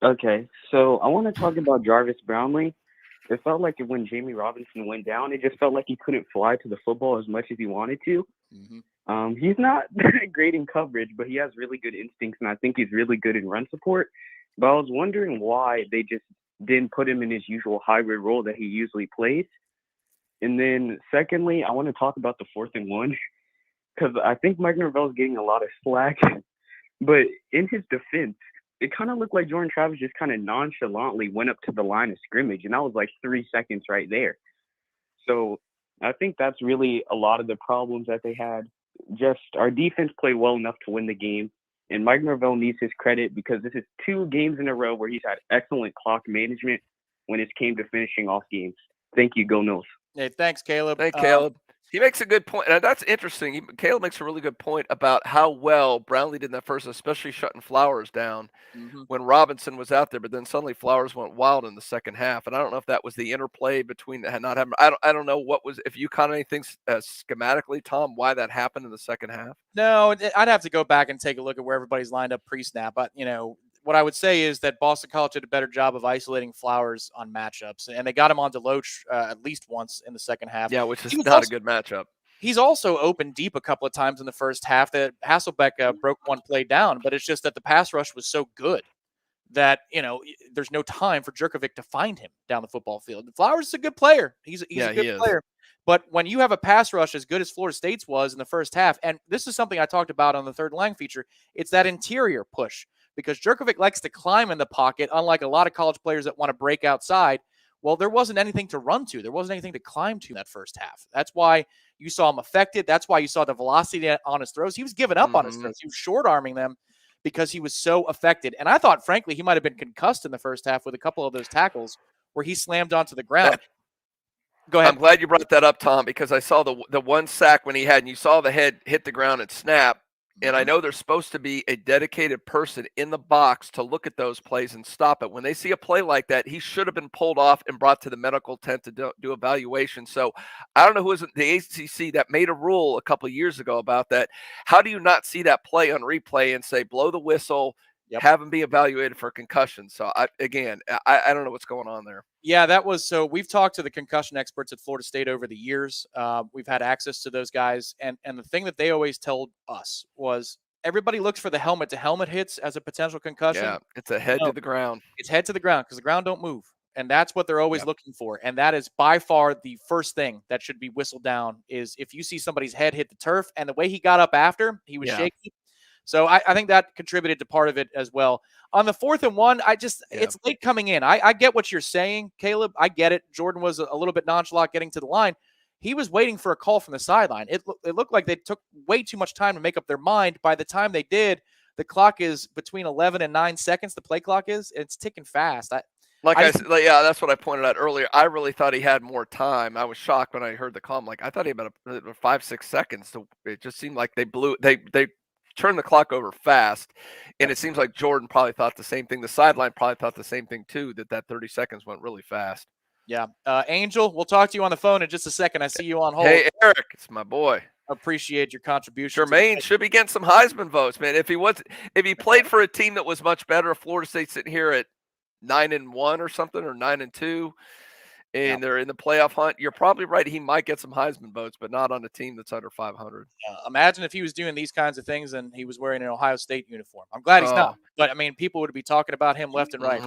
Speaker 3: Okay, so I want to talk about Jarvis Brownlee. It felt like when Jamie Robinson went down, it just felt like he couldn't fly to the football as much as he wanted to. He's not great in coverage, but he has really good instincts, and I think he's really good in run support. But I was wondering why they just didn't put him in his usual hybrid role that he usually plays. And then secondly, I want to talk about the 4th and 1, because I think Mike Norvell is getting a lot of slack. But in his defense, it kind of looked like Jordan Travis just kind of nonchalantly went up to the line of scrimmage, and that was like 3 seconds right there. So I think that's really a lot of the problems that they had. Just our defense played well enough to win the game, and Mike Norvell needs his credit because this is 2 games in a row where he's had excellent clock management when it came to finishing off games. Thank you. Go Noles.
Speaker 1: Hey, thanks, Caleb.
Speaker 2: Thanks, Caleb. He makes a good point, and that's interesting. Caleb makes a really good point about how well Brownlee did in that first, especially shutting Flowers down when Robinson was out there. But then suddenly Flowers went wild in the second half, and I don't know if that was the interplay between not having. I don't know what was. If you caught anything schematically, Tom, why that happened in the second half?
Speaker 1: No, I'd have to go back and take a look at where everybody's lined up pre-snap. But what I would say is that Boston College did a better job of isolating Flowers on matchups, and they got him on Deloach at least once in the second half.
Speaker 2: Yeah, which is not a good matchup.
Speaker 1: He's also open deep a couple of times in the first half. That Hasselbeck broke one play down, but it's just that the pass rush was so good that there's no time for Jerkovic to find him down the football field. Flowers is a good player. He's a good player. But when you have a pass rush as good as Florida State's was in the first half, and this is something I talked about on the Third Lang feature, it's that interior push. Because Jerkovic likes to climb in the pocket, unlike a lot of college players that want to break outside. Well, there wasn't anything to run to. There wasn't anything to climb to in that first half. That's why you saw him affected. That's why you saw the velocity on his throws. He was giving up on his throws. He was short-arming them because he was so affected. And I thought, frankly, he might have been concussed in the first half with a couple of those tackles where he slammed onto the ground. Go ahead.
Speaker 2: I'm glad you brought that up, Tom, because I saw the one sack when he had, and you saw the head hit the ground and snap. And I know there's supposed to be a dedicated person in the box to look at those plays and stop it. When they see a play like that, he should have been pulled off and brought to the medical tent to do evaluation. So I don't know who was the ACC that made a rule a couple of years ago about that. How do you not see that play on replay and say, blow the whistle, have him be evaluated for concussion? So I don't know what's going on there.
Speaker 1: Yeah, so we've talked to the concussion experts at Florida State over the years. We've had access to those guys. And the thing that they always told us was everybody looks for the helmet-to-helmet hits as a potential concussion.
Speaker 2: Yeah, it's a head to the ground.
Speaker 1: It's head to the ground because the ground don't move. And that's what they're always looking for. And that is by far the first thing that should be whistled down is if you see somebody's head hit the turf. And the way he got up after, he was shaky. So I think that contributed to part of it as well. On the 4th and 1, it's late coming in. I get what you're saying, Caleb. I get it. Jordan was a little bit nonchalant getting to the line. He was waiting for a call from the sideline. It looked like they took way too much time to make up their mind. By the time they did, the clock is between 11 and 9 seconds. The play clock is. It's ticking fast.
Speaker 2: That's what I pointed out earlier. I really thought he had more time. I was shocked when I heard the call. I'm like, I thought he had about 5-6 seconds. So it just seemed like they turned the clock over fast, and it seems like Jordan probably thought the same thing. The sideline probably thought the same thing too. That 30 seconds went really fast.
Speaker 1: Yeah, Angel, we'll talk to you on the phone in just a second. I see you on hold.
Speaker 2: Hey, Eric, it's my boy.
Speaker 1: Appreciate your contribution.
Speaker 2: Jermaine should be getting some Heisman votes, man. If he played for a team that was much better, Florida State sitting here at 9-1 or something, or 9-2, and they're in the playoff hunt, you're probably right. He might get some Heisman votes, but not on a team that's under 500.
Speaker 1: Imagine if he was doing these kinds of things and he was wearing an Ohio State uniform. I'm glad he's not, but I mean, people would be talking about him left and right.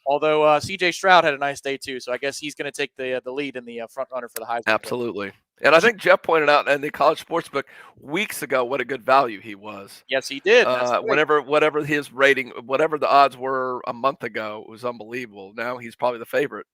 Speaker 1: Although CJ Stroud had a nice day too, so I guess he's going to take the lead in the front runner for the Heisman.
Speaker 2: Absolutely. And I think Jeff pointed out in the college sportsbook weeks ago what a good value he was.
Speaker 1: Yes, he did.
Speaker 2: Whatever his rating, whatever the odds were a month ago, it was unbelievable. Now he's probably the favorite.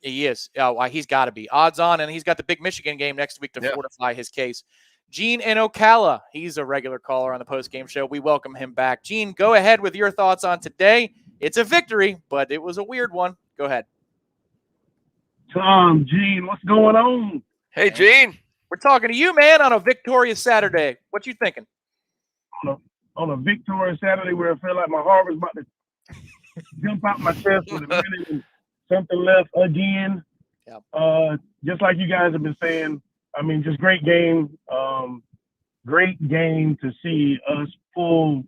Speaker 1: He is. He's got to be odds on, and he's got the big Michigan game next week to fortify his case. Gene in Ocala, he's a regular caller on the postgame show. We welcome him back. Gene, go ahead with your thoughts on today. It's a victory, but it was a weird one. Go ahead.
Speaker 4: Tom, Gene, what's going on?
Speaker 2: Hey, Gene.
Speaker 1: We're talking to you, man, on a victorious Saturday. What you thinking?
Speaker 4: On a victorious Saturday where I feel like my heart was about to jump out my chest with a minute and something left again. Yep. Just like you guys have been saying, I mean, just great game. Great game to see us pull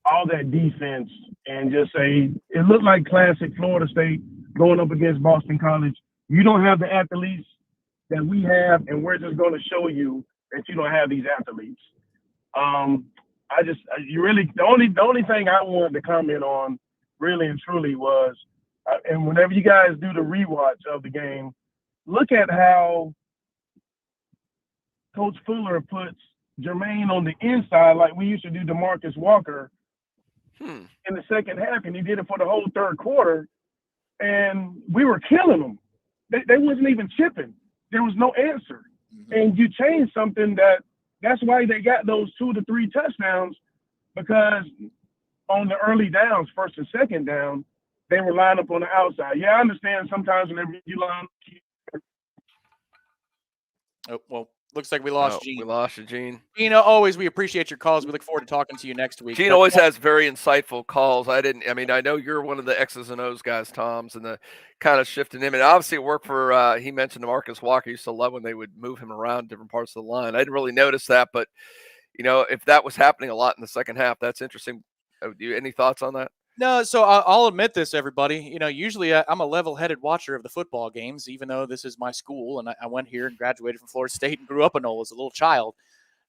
Speaker 4: all that defense and just say, it looked like classic Florida State going up against Boston College. You don't have the athletes that we have, and we're just going to show you that you don't have these athletes. The only thing I wanted to comment on really and truly was, and whenever you guys do the rewatch of the game, look at how Coach Fuller puts Jermaine on the inside like we used to do DeMarcus Walker in the second half, and he did it for the whole third quarter, and we were killing them. They wasn't even chipping. There was no answer. Mm-hmm. And you changed something that's why they got those 2 to 3 touchdowns, because on the early downs, first and second down, they were lined up on the outside. Yeah, I understand sometimes whenever you line up.
Speaker 1: Oh, well, looks like we lost Gene.
Speaker 2: We lost you, Gene.
Speaker 1: Gene, always we appreciate your calls. We look forward to talking to you next week.
Speaker 2: Gene always has very insightful calls. I know you're one of the X's and O's guys, Tom's, and the kind of shifting him. And obviously it worked for, he mentioned DeMarcus Walker. He used to love when they would move him around different parts of the line. I didn't really notice that, but, if that was happening a lot in the second half, that's interesting. Any thoughts on that?
Speaker 1: No, so I'll admit this, everybody. Usually I'm a level-headed watcher of the football games, even though this is my school, and I went here and graduated from Florida State and grew up in Noles as a little child.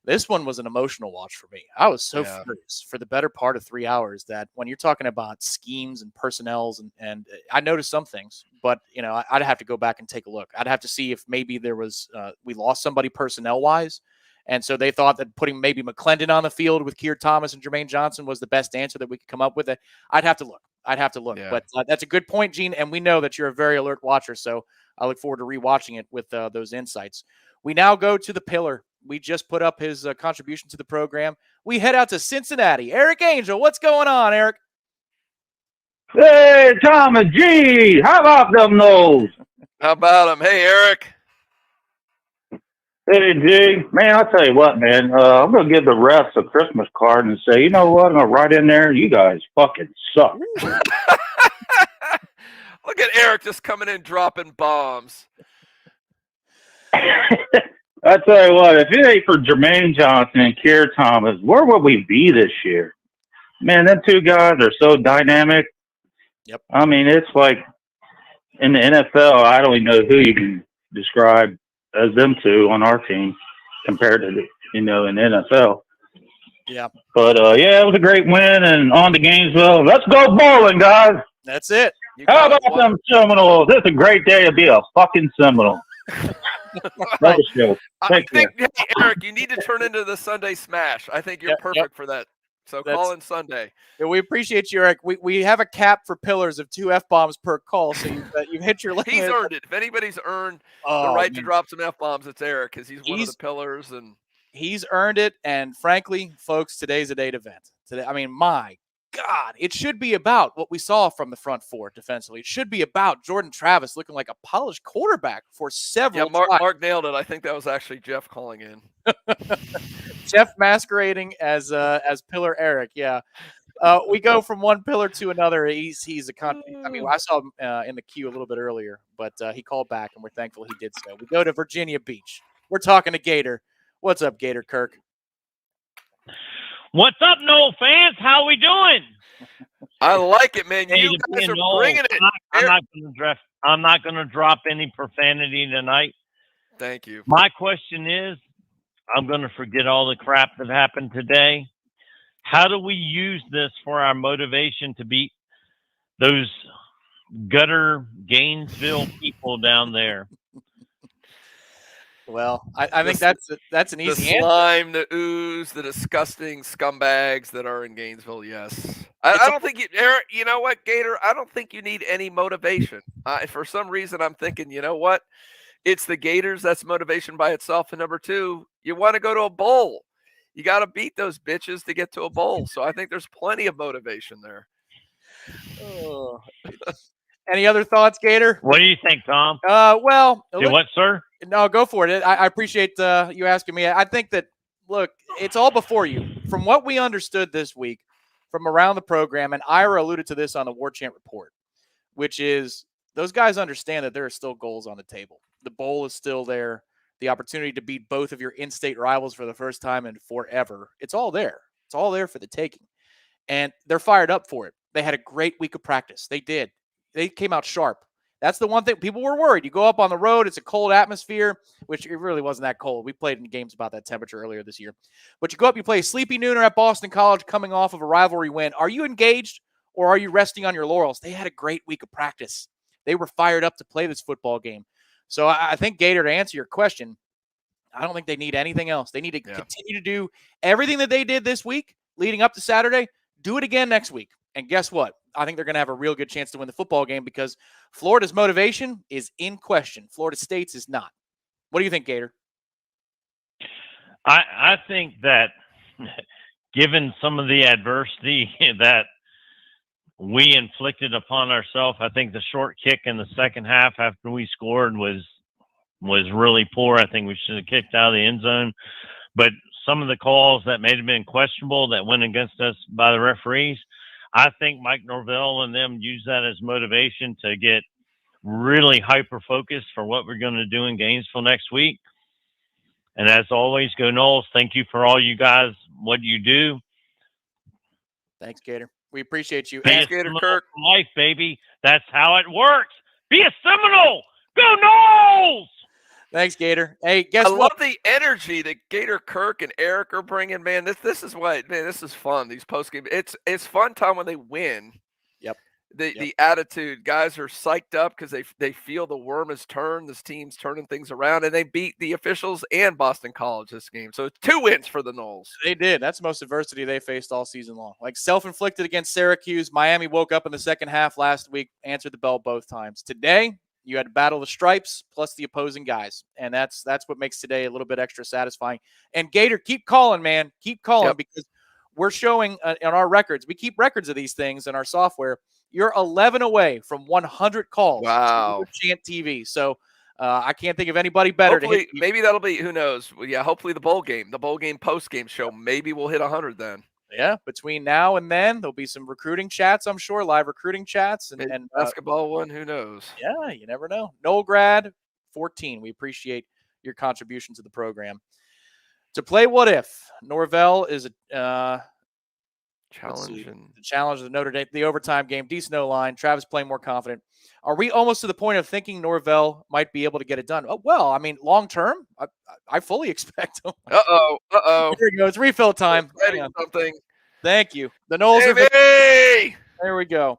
Speaker 1: This one was an emotional watch for me. I was so furious for the better part of 3 hours that when you're talking about schemes and personnels, and I noticed some things, but, I'd have to go back and take a look. I'd have to see if maybe there was we lost somebody personnel-wise. And so they thought that putting maybe McClendon on the field with Keir Thomas and Jermaine Johnson was the best answer that we could come up with. I'd have to look. Yeah. But that's a good point, Gene. And we know that you're a very alert watcher. So I look forward to rewatching it with those insights. We now go to the pillar. We just put up his contribution to the program. We head out to Cincinnati. Eric Angel, what's going on, Eric?
Speaker 5: Hey, Tom and G. How about them Noles?
Speaker 2: How about them? Hey, Eric.
Speaker 5: Hey, G. Man, I'll tell you what, man. I'm going to give the refs a Christmas card and say, you know what? I'm going to write in there, you guys fucking suck.
Speaker 2: Look at Eric just coming in dropping bombs.
Speaker 5: I tell you what, if it ain't for Jermaine Johnson and Keir Thomas, where would we be this year? Man, them two guys are so dynamic.
Speaker 2: Yep.
Speaker 5: I mean, it's like in the NFL, I don't even know who you can describe as them two on our team compared to, in the NFL.
Speaker 1: Yeah.
Speaker 5: But, it was a great win and on to Gainesville. Let's go bowling, guys.
Speaker 1: That's it.
Speaker 5: How about them Seminoles? This is a great day to be a fucking Seminole.
Speaker 2: I think, hey, Eric, you need to turn into the Sunday Smash. I think you're perfect for that. So call in Sunday.
Speaker 1: Yeah, we appreciate you, Eric. We have a cap for pillars of 2 F-bombs per call, so you've hit your limit.
Speaker 2: He's earned it. If anybody's earned the right to drop some F-bombs, it's Eric, because he's one of the pillars. And
Speaker 1: he's earned it. And frankly, folks, today's a date event. Today, I mean, my God, it should be about what we saw from the front four defensively. It should be about Jordan Travis looking like a polished quarterback for several
Speaker 2: tries. Mark nailed it. I think that was actually Jeff calling in.
Speaker 1: Jeff masquerading as Pillar Eric. Yeah. We go from one pillar to another. He's a I mean, I saw him in the queue a little bit earlier, but he called back, and we're thankful he did so. We go to Virginia Beach. We're talking to Gator. What's up, Gator Kirk?
Speaker 6: What's up, Noles fans? How we doing?
Speaker 2: I like it, man. You guys are bringing it.
Speaker 6: I'm not going to drop any profanity tonight.
Speaker 2: Thank you.
Speaker 6: My question is, I'm going to forget all the crap that happened today. How do we use this for our motivation to beat those gutter Gainesville people down there?
Speaker 1: Well, I think that's an easy
Speaker 2: answer. The slime, the ooze, the disgusting scumbags that are in Gainesville, yes. I don't think Eric, you know what, Gator? I don't think you need any motivation. For some reason, I'm thinking, you know what? It's the Gators. That's motivation by itself. And number two, you want to go to a bowl. You got to beat those bitches to get to a bowl. So I think there's plenty of motivation there.
Speaker 1: Oh. Any other thoughts, Gator?
Speaker 6: What do you think, Tom?
Speaker 1: Well,
Speaker 6: what, sir?
Speaker 1: No, go for it. I appreciate you asking me. I think that, look, it's all before you. From what we understood this week from around the program, and Ira alluded to this on the Warchant report, which is those guys understand that there are still goals on the table. The bowl is still there. The opportunity to beat both of your in-state rivals for the first time in forever. It's all there. It's all there for the taking. And they're fired up for it. They had a great week of practice. They did. They came out sharp. That's the one thing. People were worried. You go up on the road, it's a cold atmosphere, which it really wasn't that cold. We played in games about that temperature earlier this year. But you go up, you play a sleepy nooner at Boston College coming off of a rivalry win. Are you engaged or are you resting on your laurels? They had a great week of practice. They were fired up to play this football game. So I think, Gator, to answer your question, I don't think they need anything else. They need to continue to do everything that they did this week leading up to Saturday, do it again next week. And guess what? I think they're going to have a real good chance to win the football game because Florida's motivation is in question. Florida State's is not. What do you think, Gator?
Speaker 6: I think that given some of the adversity that we inflicted upon ourselves, I think the short kick in the second half after we scored was really poor. I think we should have kicked out of the end zone. But some of the calls that may have been questionable that went against us by the referees, I think Mike Norvell and them use that as motivation to get really hyper-focused for what we're going to do in Gainesville next week. And as always, go Noles. Thank you for all you guys, what you do.
Speaker 1: Thanks, Gator. We appreciate you.
Speaker 6: Be a Gator Kirk. Life, baby. That's how it works. Be a Seminole. Go Noles!
Speaker 1: Thanks, Gator. Hey, guess what?
Speaker 2: I love the energy that Gator Kirk and Eric are bringing, man. This is what, man, this is fun. These post-game. It's fun time when they win.
Speaker 1: Yep.
Speaker 2: The attitude. Guys are psyched up because they feel the worm has turned. This team's turning things around, and they beat the officials and Boston College this game. So 2 wins for the Noles.
Speaker 1: They did. That's the most adversity they faced all season long. Like self-inflicted against Syracuse. Miami woke up in the second half last week, answered the bell both times. Today, you had to battle the stripes plus the opposing guys, and that's what makes today a little bit extra satisfying. And Gator, keep calling, man. Keep calling because we're showing on our records. We keep records of these things in our software. You're 11 away from 100 calls.
Speaker 2: Wow.
Speaker 1: Chant TV. So I can't think of anybody better.
Speaker 2: Hopefully, maybe that'll be, who knows? Well, yeah, hopefully the bowl game post-game show, maybe we'll hit 100 then.
Speaker 1: Yeah, between now and then, there'll be some recruiting chats, I'm sure, live recruiting chats. And
Speaker 2: basketball one, who knows?
Speaker 1: Yeah, you never know. Noel Grad, 14. We appreciate your contribution to the program. To play What If, Norvell is a
Speaker 2: challenge.
Speaker 1: The challenge of Notre Dame, the overtime game, decent O-line. Travis playing more confident. Are we almost to the point of thinking Norvell might be able to get it done? Oh, well, I mean, long term, I fully expect him.
Speaker 2: Uh-oh.
Speaker 1: Here we go. It's refill time.
Speaker 2: Something.
Speaker 1: Thank you. The Noles are
Speaker 2: hey!
Speaker 1: There we go.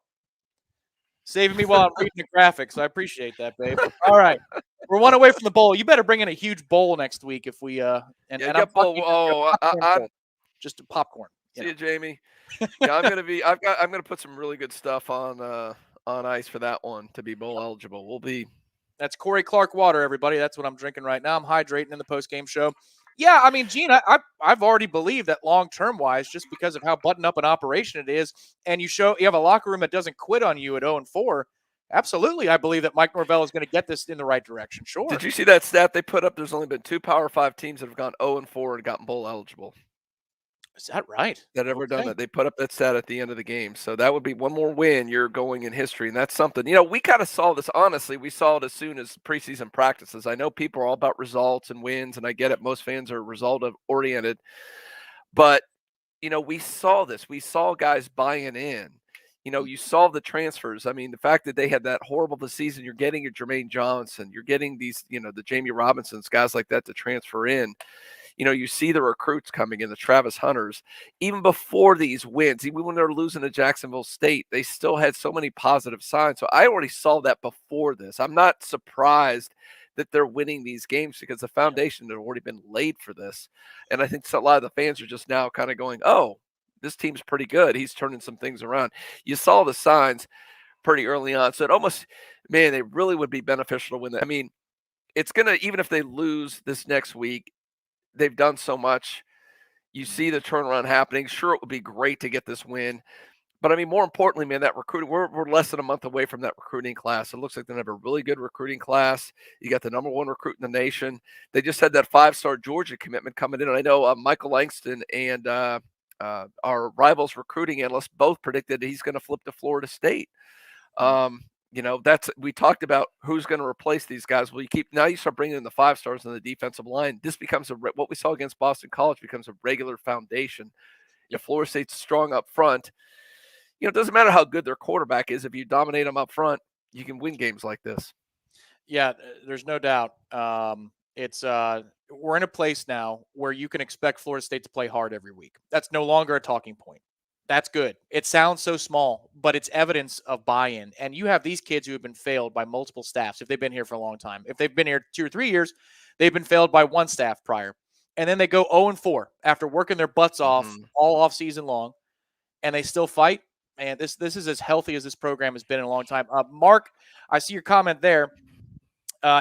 Speaker 1: Saving me while I'm reading the graphics. I appreciate that, babe. All right. We're 1 away from the bowl. You better bring in a huge bowl next week if we
Speaker 2: bowl.
Speaker 1: just a popcorn.
Speaker 2: See you, Jamie. Yeah, I'm gonna put some really good stuff on ice for that one to be bowl eligible. We'll be.
Speaker 1: That's Corey Clark water, everybody. That's what I'm drinking right now. I'm hydrating in the post-game show. Yeah, I mean, Gene, I've already believed that long-term wise, just because of how buttoned up an operation it is, and you have a locker room that doesn't quit on you at 0-4. Absolutely, I believe that Mike Norvell is going to get this in the right direction. Sure.
Speaker 2: Did you see that stat they put up? There's only been 2 Power 5 teams that have gone 0-4 and gotten bowl eligible.
Speaker 1: Is that right?
Speaker 2: That ever done that? They put up that stat at the end of the game. So that would be one more win. You're going in history. And that's something, we kind of saw this, honestly. We saw it as soon as preseason practices. I know people are all about results and wins, and I get it. Most fans are result oriented. But, we saw this. We saw guys buying in. You saw the transfers. I mean, the fact that they had that horrible this season, you're getting your Jermaine Johnson, you're getting these, the Jamie Robinsons, guys like that to transfer in. You see the recruits coming in, the Travis Hunters, even before these wins, even when they're losing to Jacksonville State, they still had so many positive signs. So I already saw that before this. I'm not surprised that they're winning these games because the foundation had already been laid for this. And I think a lot of the fans are just now kind of going, oh, this team's pretty good. He's turning some things around. You saw the signs pretty early on. So it almost, man, it really would be beneficial to win that. I mean, it's going to, even if they lose this next week, they've done so much. You see the turnaround happening. Sure, it would be great to get this win. But, I mean, more importantly, man, that recruiting, we're less than a month away from that recruiting class. It looks like they have a really good recruiting class. You got the number 1 recruit in the nation. They just had that 5-star Georgia commitment coming in. And I know Michael Langston and our Rivals recruiting analyst both predicted that he's going to flip to Florida State. We talked about who's going to replace these guys. Well, you start bringing in the 5-stars on the defensive line. This becomes what we saw against Boston College becomes a regular foundation. If Florida State's strong up front, it doesn't matter how good their quarterback is. If you dominate them up front, you can win games like this.
Speaker 1: Yeah, there's no doubt. We're in a place now where you can expect Florida State to play hard every week. That's no longer a talking point. That's good. It sounds so small, but it's evidence of buy-in. And you have these kids who have been failed by multiple staffs if they've been here for a long time. If they've been here 2 or 3 years, they've been failed by one staff prior. And then they go 0-4 after working their butts off all off season long, and they still fight. And this is as healthy as this program has been in a long time. Mark, I see your comment there.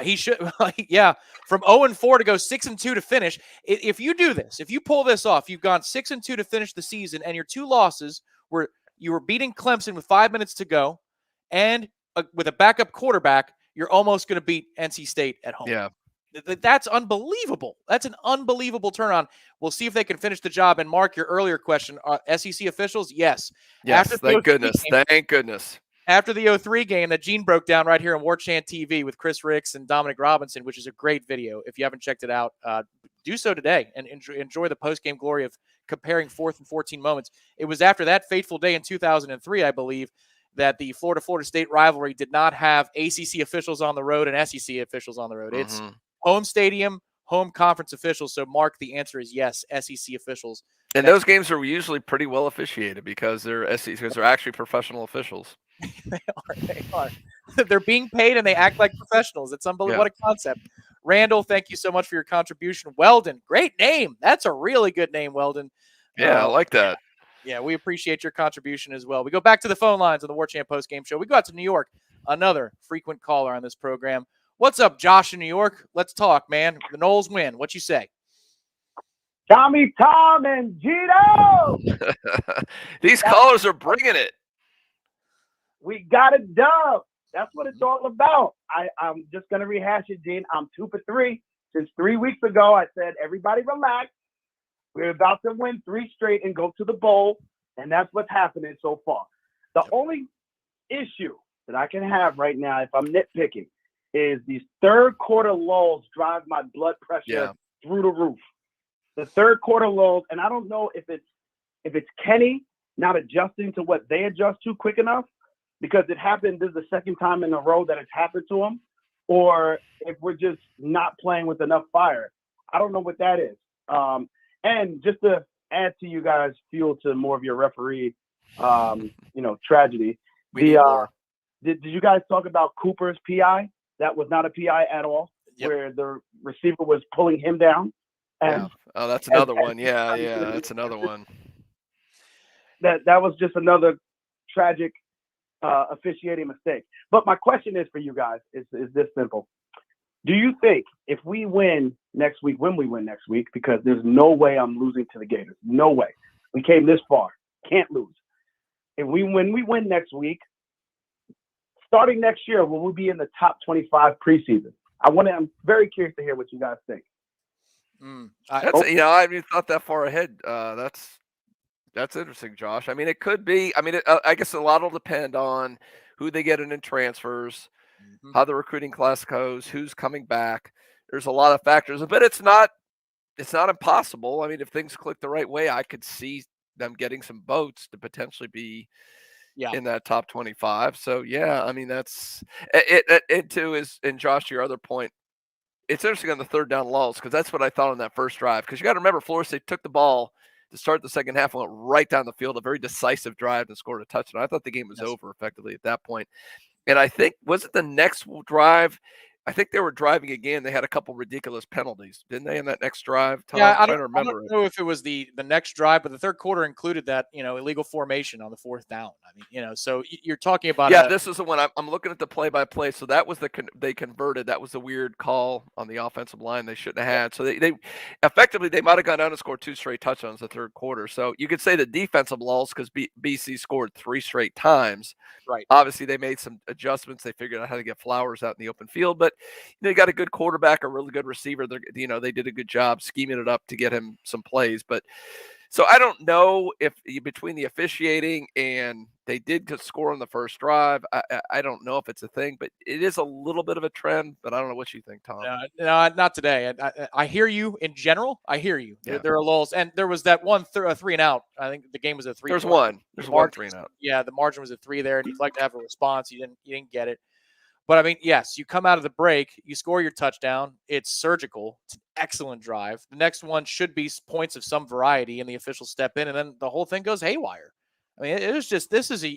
Speaker 1: He should, from 0-4 to go 6-2 to finish. If you do this, if you pull this off, you've gone 6-2 to finish the season, and your 2 losses were you were beating Clemson with 5 minutes to go, and with a backup quarterback, you're almost going to beat NC State at home.
Speaker 2: Yeah,
Speaker 1: that's unbelievable. That's an unbelievable turnaround. We'll see if they can finish the job. And Mark, your earlier question: SEC officials? Yes.
Speaker 2: Thank goodness. Thank goodness.
Speaker 1: After the 0-3 game that Gene broke down right here on Warchant TV with Chris Ricks and Dominic Robinson, which is a great video. If you haven't checked it out, do so today and enjoy the post-game glory of comparing 4th and 14 moments. It was after that fateful day in 2003, I believe, that the Florida State rivalry did not have ACC officials on the road and SEC officials on the road. It's home stadium, home conference officials. So, Mark, the answer is yes, SEC officials.
Speaker 2: And those games are usually pretty well officiated because they're actually professional officials.
Speaker 1: They are. They're being paid and they act like professionals. It's unbelievable. What a concept. Randall, thank you so much for your contribution. Weldon, great name. That's a really good name, Weldon.
Speaker 2: Yeah, I like that.
Speaker 1: Yeah, we appreciate your contribution as well. We go back to the phone lines on the Warchant Postgame Show. We go out to New York, another frequent caller on this program. What's up, Josh in New York? Let's talk, man. The Noles win. What you say?
Speaker 7: Tommy, Tom, and Gino!
Speaker 2: These callers are bringing it.
Speaker 7: We got a dub. That's what it's all about. I'm just going to rehash it, Gene. I'm 2 for 3. Since 3 weeks ago, I said, everybody relax. We're about to win 3 straight and go to the bowl, and that's what's happening so far. The only issue that I can have right now, if I'm nitpicking, is these third quarter lulls drive my blood pressure through the roof. The third quarter lulls, and I don't know if it's Kenny not adjusting to what they adjust to quick enough, because it happened, this is the second time in a row that it's happened to him, or if we're just not playing with enough fire. I don't know what that is. And just to add to you guys' fuel to more of your referee, tragedy. Did you guys talk about Cooper's PI? That was not a PI at all, where the receiver was pulling him down. And,
Speaker 2: Oh, that's another one. Yeah, that's another one.
Speaker 7: that was just another tragic officiating mistake. But my question is for you guys is this simple. Do you think if we win next week, when we win next week, because there's no way I'm losing to the Gators, no way. We came this far, can't lose. When we win next week, starting next year, will we be in the top 25 preseason? I'm very curious to hear what you guys think.
Speaker 2: I haven't even thought that far ahead. That's interesting, Josh. I mean, it could be. I mean, I guess a lot will depend on who they get in transfers, how the recruiting class goes, who's coming back. There's a lot of factors, but it's not impossible. I mean, if things click the right way, I could see them getting some votes to potentially be in that top 25. So yeah, I mean, that's it too. Is, and Josh, to your other point, it's interesting on the third down lulls, because that's what I thought on that first drive. Because you got to remember, Florida State took the ball to start the second half and went right down the field, a very decisive drive, and scored a touchdown. I thought the game was over effectively at that point. And I think, was it the next drive? I think they were driving again. They had a couple ridiculous penalties, didn't they, in that next drive? Tom,
Speaker 1: I don't know if it was the next drive, but the third quarter included that, illegal formation on the fourth down. I mean, so you're talking about.
Speaker 2: Yeah, this is the one I'm looking at the play-by-play. So that was they converted. That was the weird call on the offensive line they shouldn't have had. So they effectively, they might have gone down and scored 2 straight touchdowns the third quarter. So you could say the defensive lulls, because BC scored 3 straight times.
Speaker 1: Right.
Speaker 2: Obviously, they made some adjustments. They figured out how to get Flowers out in the open field, but they got a good quarterback, a really good receiver. They did a good job scheming it up to get him some plays. But so I don't know if between the officiating and they did score on the first drive, I don't know if it's a thing, but it is a little bit of a trend. But I don't know what you think, Tom.
Speaker 1: No, not today. I hear you in general. I hear you.
Speaker 2: Yeah.
Speaker 1: There are lulls, and there was that one 3 and out. I think the game was a 3.
Speaker 2: There's one 3 and out.
Speaker 1: Yeah, the margin was a 3 there, and you'd like to have a response. You didn't get it. But I mean, yes, you come out of the break, you score your touchdown. It's surgical. It's an excellent drive. The next one should be points of some variety, and the officials step in, and then the whole thing goes haywire. I mean, this is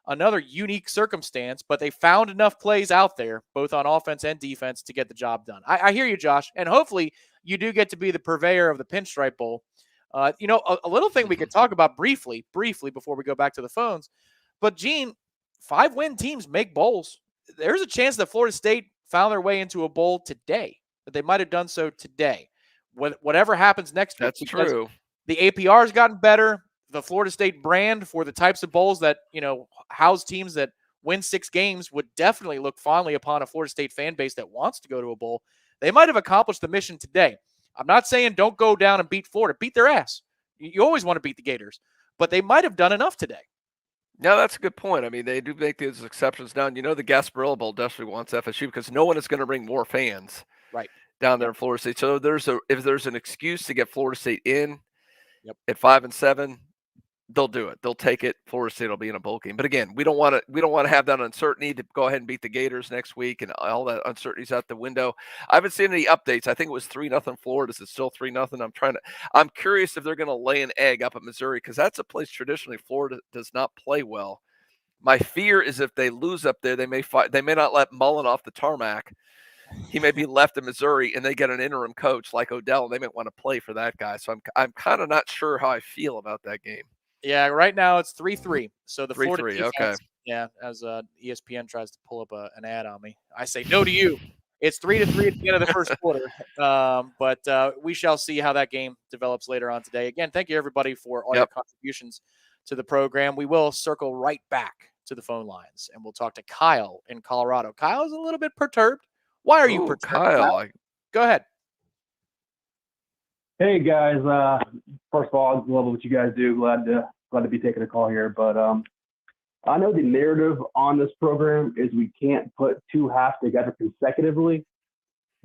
Speaker 1: another unique circumstance, but they found enough plays out there, both on offense and defense, to get the job done. I hear you, Josh, and hopefully you do get to be the purveyor of the Pinstripe Bowl. A little thing we could talk about briefly before we go back to the phones. But Gene, 5-win teams make bowls. There's a chance that Florida State found their way into a bowl today, that they might have done so today. Whatever happens next week.
Speaker 2: That's true.
Speaker 1: The APR has gotten better. The Florida State brand for the types of bowls that, house teams that win 6 games would definitely look fondly upon a Florida State fan base that wants to go to a bowl. They might have accomplished the mission today. I'm not saying don't go down and beat Florida. Beat their ass. You always want to beat the Gators. But they might have done enough today.
Speaker 2: No, that's a good point. I mean, they do make these exceptions down. The Gasparilla Bowl definitely wants FSU because no one is going to bring more fans down there in Florida State. So if there's an excuse to get Florida State in at 5 and 7, they'll do it. They'll take it. Florida State will be in a bowl game. But again, we don't want to have that uncertainty to go ahead and beat the Gators next week, and all that uncertainty's out the window. I haven't seen any updates. I think it was 3-0 Florida. Is it still 3-0? I'm curious if they're going to lay an egg up at Missouri, because that's a place traditionally Florida does not play well. My fear is if they lose up there, they may not let Mullen off the tarmac. He may be left in Missouri, and they get an interim coach like Odell, and they might want to play for that guy. So I'm kind of not sure how I feel about that game.
Speaker 1: Yeah, right now it's 3-3. So the
Speaker 2: 3-3,
Speaker 1: Florida defense,
Speaker 2: okay.
Speaker 1: Yeah, as ESPN tries to pull up an ad on me, I say no to you. It's 3-3 at the end of the first quarter. But we shall see how that game develops later on today. Again, thank you everybody for all your contributions to the program. We will circle right back to the phone lines, and we'll talk to Kyle in Colorado. Kyle is a little bit perturbed. Why are you perturbed, Kyle? Go ahead.
Speaker 8: Hey guys, first of all, I love what you guys do. Glad to be taking a call here. But I know the narrative on this program is we can't put 2 halves together consecutively.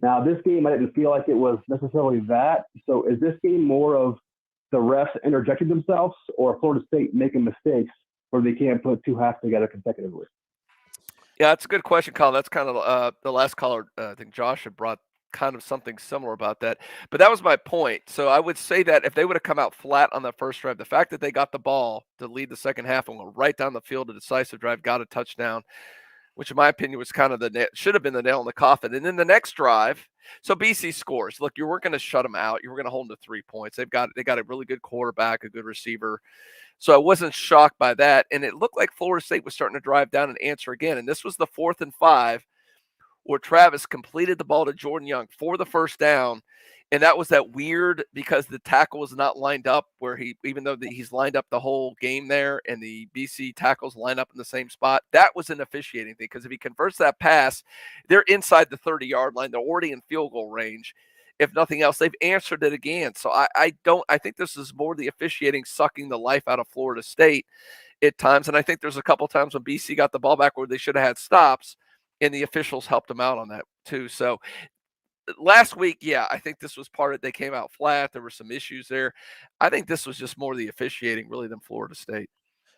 Speaker 8: Now, this game, I didn't feel like it was necessarily that. So is this game more of the refs interjecting themselves, or Florida State making mistakes where they can't put 2 halves together consecutively?
Speaker 2: Yeah, that's a good question, Colin. That's kind of the last caller. I think Josh had brought kind of something similar about that. But that was my point. So I would say that if they would have come out flat on the first drive, the fact that they got the ball to lead the second half and went right down the field, a decisive drive, got a touchdown, which in my opinion was kind of should have been the nail in the coffin. And then the next drive, so BC scores. Look, you weren't going to shut them out. You were going to hold them to 3 points. They got a really good quarterback, a good receiver. So I wasn't shocked by that. And it looked like Florida State was starting to drive down and answer again. And this was the 4th and 5 where Travis completed the ball to Jordan Young for the first down. And that was that weird, because the tackle was not lined up where even though he's lined up the whole game there and the BC tackles line up in the same spot, that was an officiating thing. Because if he converts that pass, they're inside the 30-yard line. They're already in field goal range. If nothing else, they've answered it again. So I think this is more the officiating sucking the life out of Florida State at times. And I think there's a couple times when BC got the ball back where they should have had stops, and the officials helped them out on that too. So last week, yeah, I think this was part of it. They came out flat. There were some issues there. I think this was just more the officiating really than Florida State.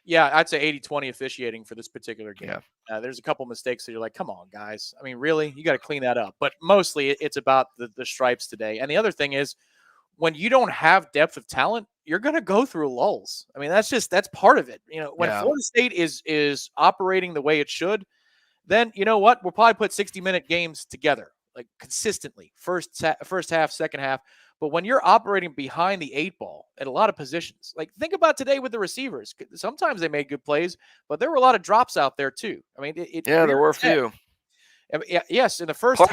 Speaker 1: Yeah, I'd say 80-20 officiating for this particular game.
Speaker 2: Yeah.
Speaker 1: There's a couple mistakes that you're like, come on, guys. I mean, really? You got to clean that up. But mostly it's about the stripes today. And the other thing is, when you don't have depth of talent, you're going to go through lulls. I mean, that's part of it. When Florida State is operating the way it should, then you know what? We'll probably put 60-minute games together, like consistently, first half, second half. But when you're operating behind the 8 ball at a lot of positions, like think about today with the receivers. Sometimes they made good plays, but there were a lot of drops out there too. I mean,
Speaker 2: there were a few.
Speaker 1: Yes, in the first half.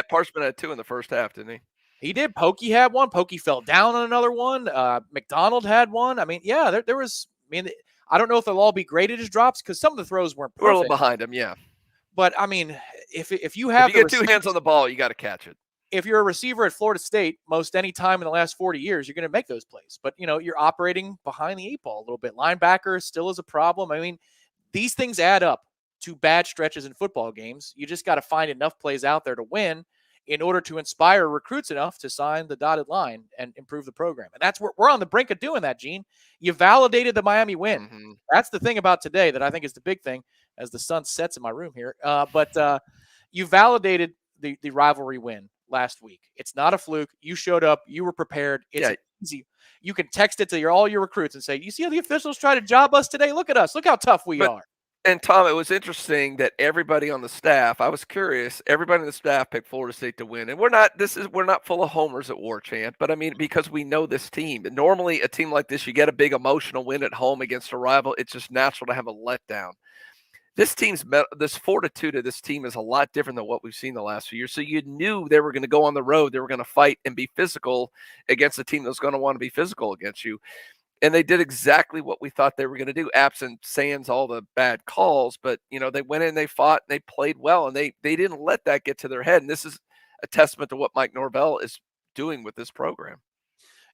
Speaker 2: Parchment had 2 in the first half, didn't he?
Speaker 1: He did. Pokey had one. Pokey fell down on another one. McDonald had one. I mean, yeah, there was. I mean, I don't know if they'll all be graded as drops because some of the throws weren't perfect.
Speaker 2: We're a little behind him, yeah.
Speaker 1: But I mean, if you
Speaker 2: if you get 2 hands on the ball, you got to catch it.
Speaker 1: If you're a receiver at Florida State, most any time in the last 40 years, you're going to make those plays. But, you're operating behind the 8 ball a little bit. Linebacker still is a problem. I mean, these things add up to bad stretches in football games. You just got to find enough plays out there to win in order to inspire recruits enough to sign the dotted line and improve the program. And that's where we're on the brink of doing that, Gene. You validated the Miami win.
Speaker 2: Mm-hmm.
Speaker 1: That's the thing about today that I think is the big thing as the sun sets in my room here. But you validated the rivalry win last week. It's not a fluke. You showed up. You were prepared. It's easy. You can text it to all your recruits and say, you see how the officials try to job us today? Look at us. Look how tough we are.
Speaker 2: And Tom, it was interesting that everybody on the staff, I was curious, everybody on the staff picked Florida State to win. And we're not full of homers at Warchant, but I mean, because we know this team. Normally a team like this, you get a big emotional win at home against a rival. It's just natural to have a letdown. This fortitude of this team is a lot different than what we've seen the last few years. So you knew they were going to go on the road. They were going to fight and be physical against a team that's going to want to be physical against you. And they did exactly what we thought they were going to do, absent sans all the bad calls. But, they went in, they fought, and they played well, and they didn't let that get to their head. And this is a testament to what Mike Norvell is doing with this program.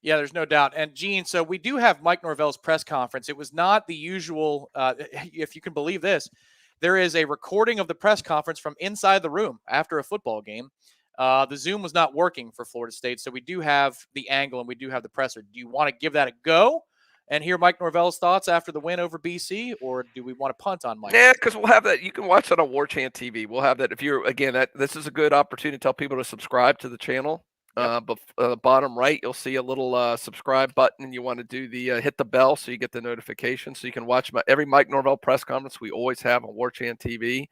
Speaker 1: Yeah, there's no doubt. And Gene, so we do have Mike Norvell's press conference. It was not the usual, if you can believe this, there is a recording of the press conference from inside the room after a football game. The Zoom was not working for Florida State, so we do have the angle and we do have the presser. Do you want to give that a go and hear Mike Norvell's thoughts after the win over BC, or do we want to punt on Mike?
Speaker 2: Yeah, because we'll have that. You can watch that on Warchant TV. We'll have that. If you're, this is a good opportunity to tell people to subscribe to the channel. But bottom right, you'll see a little subscribe button, and you want to do the hit the bell so you get the notification, so you can watch every Mike Norvell press conference we always have on Warchant TV.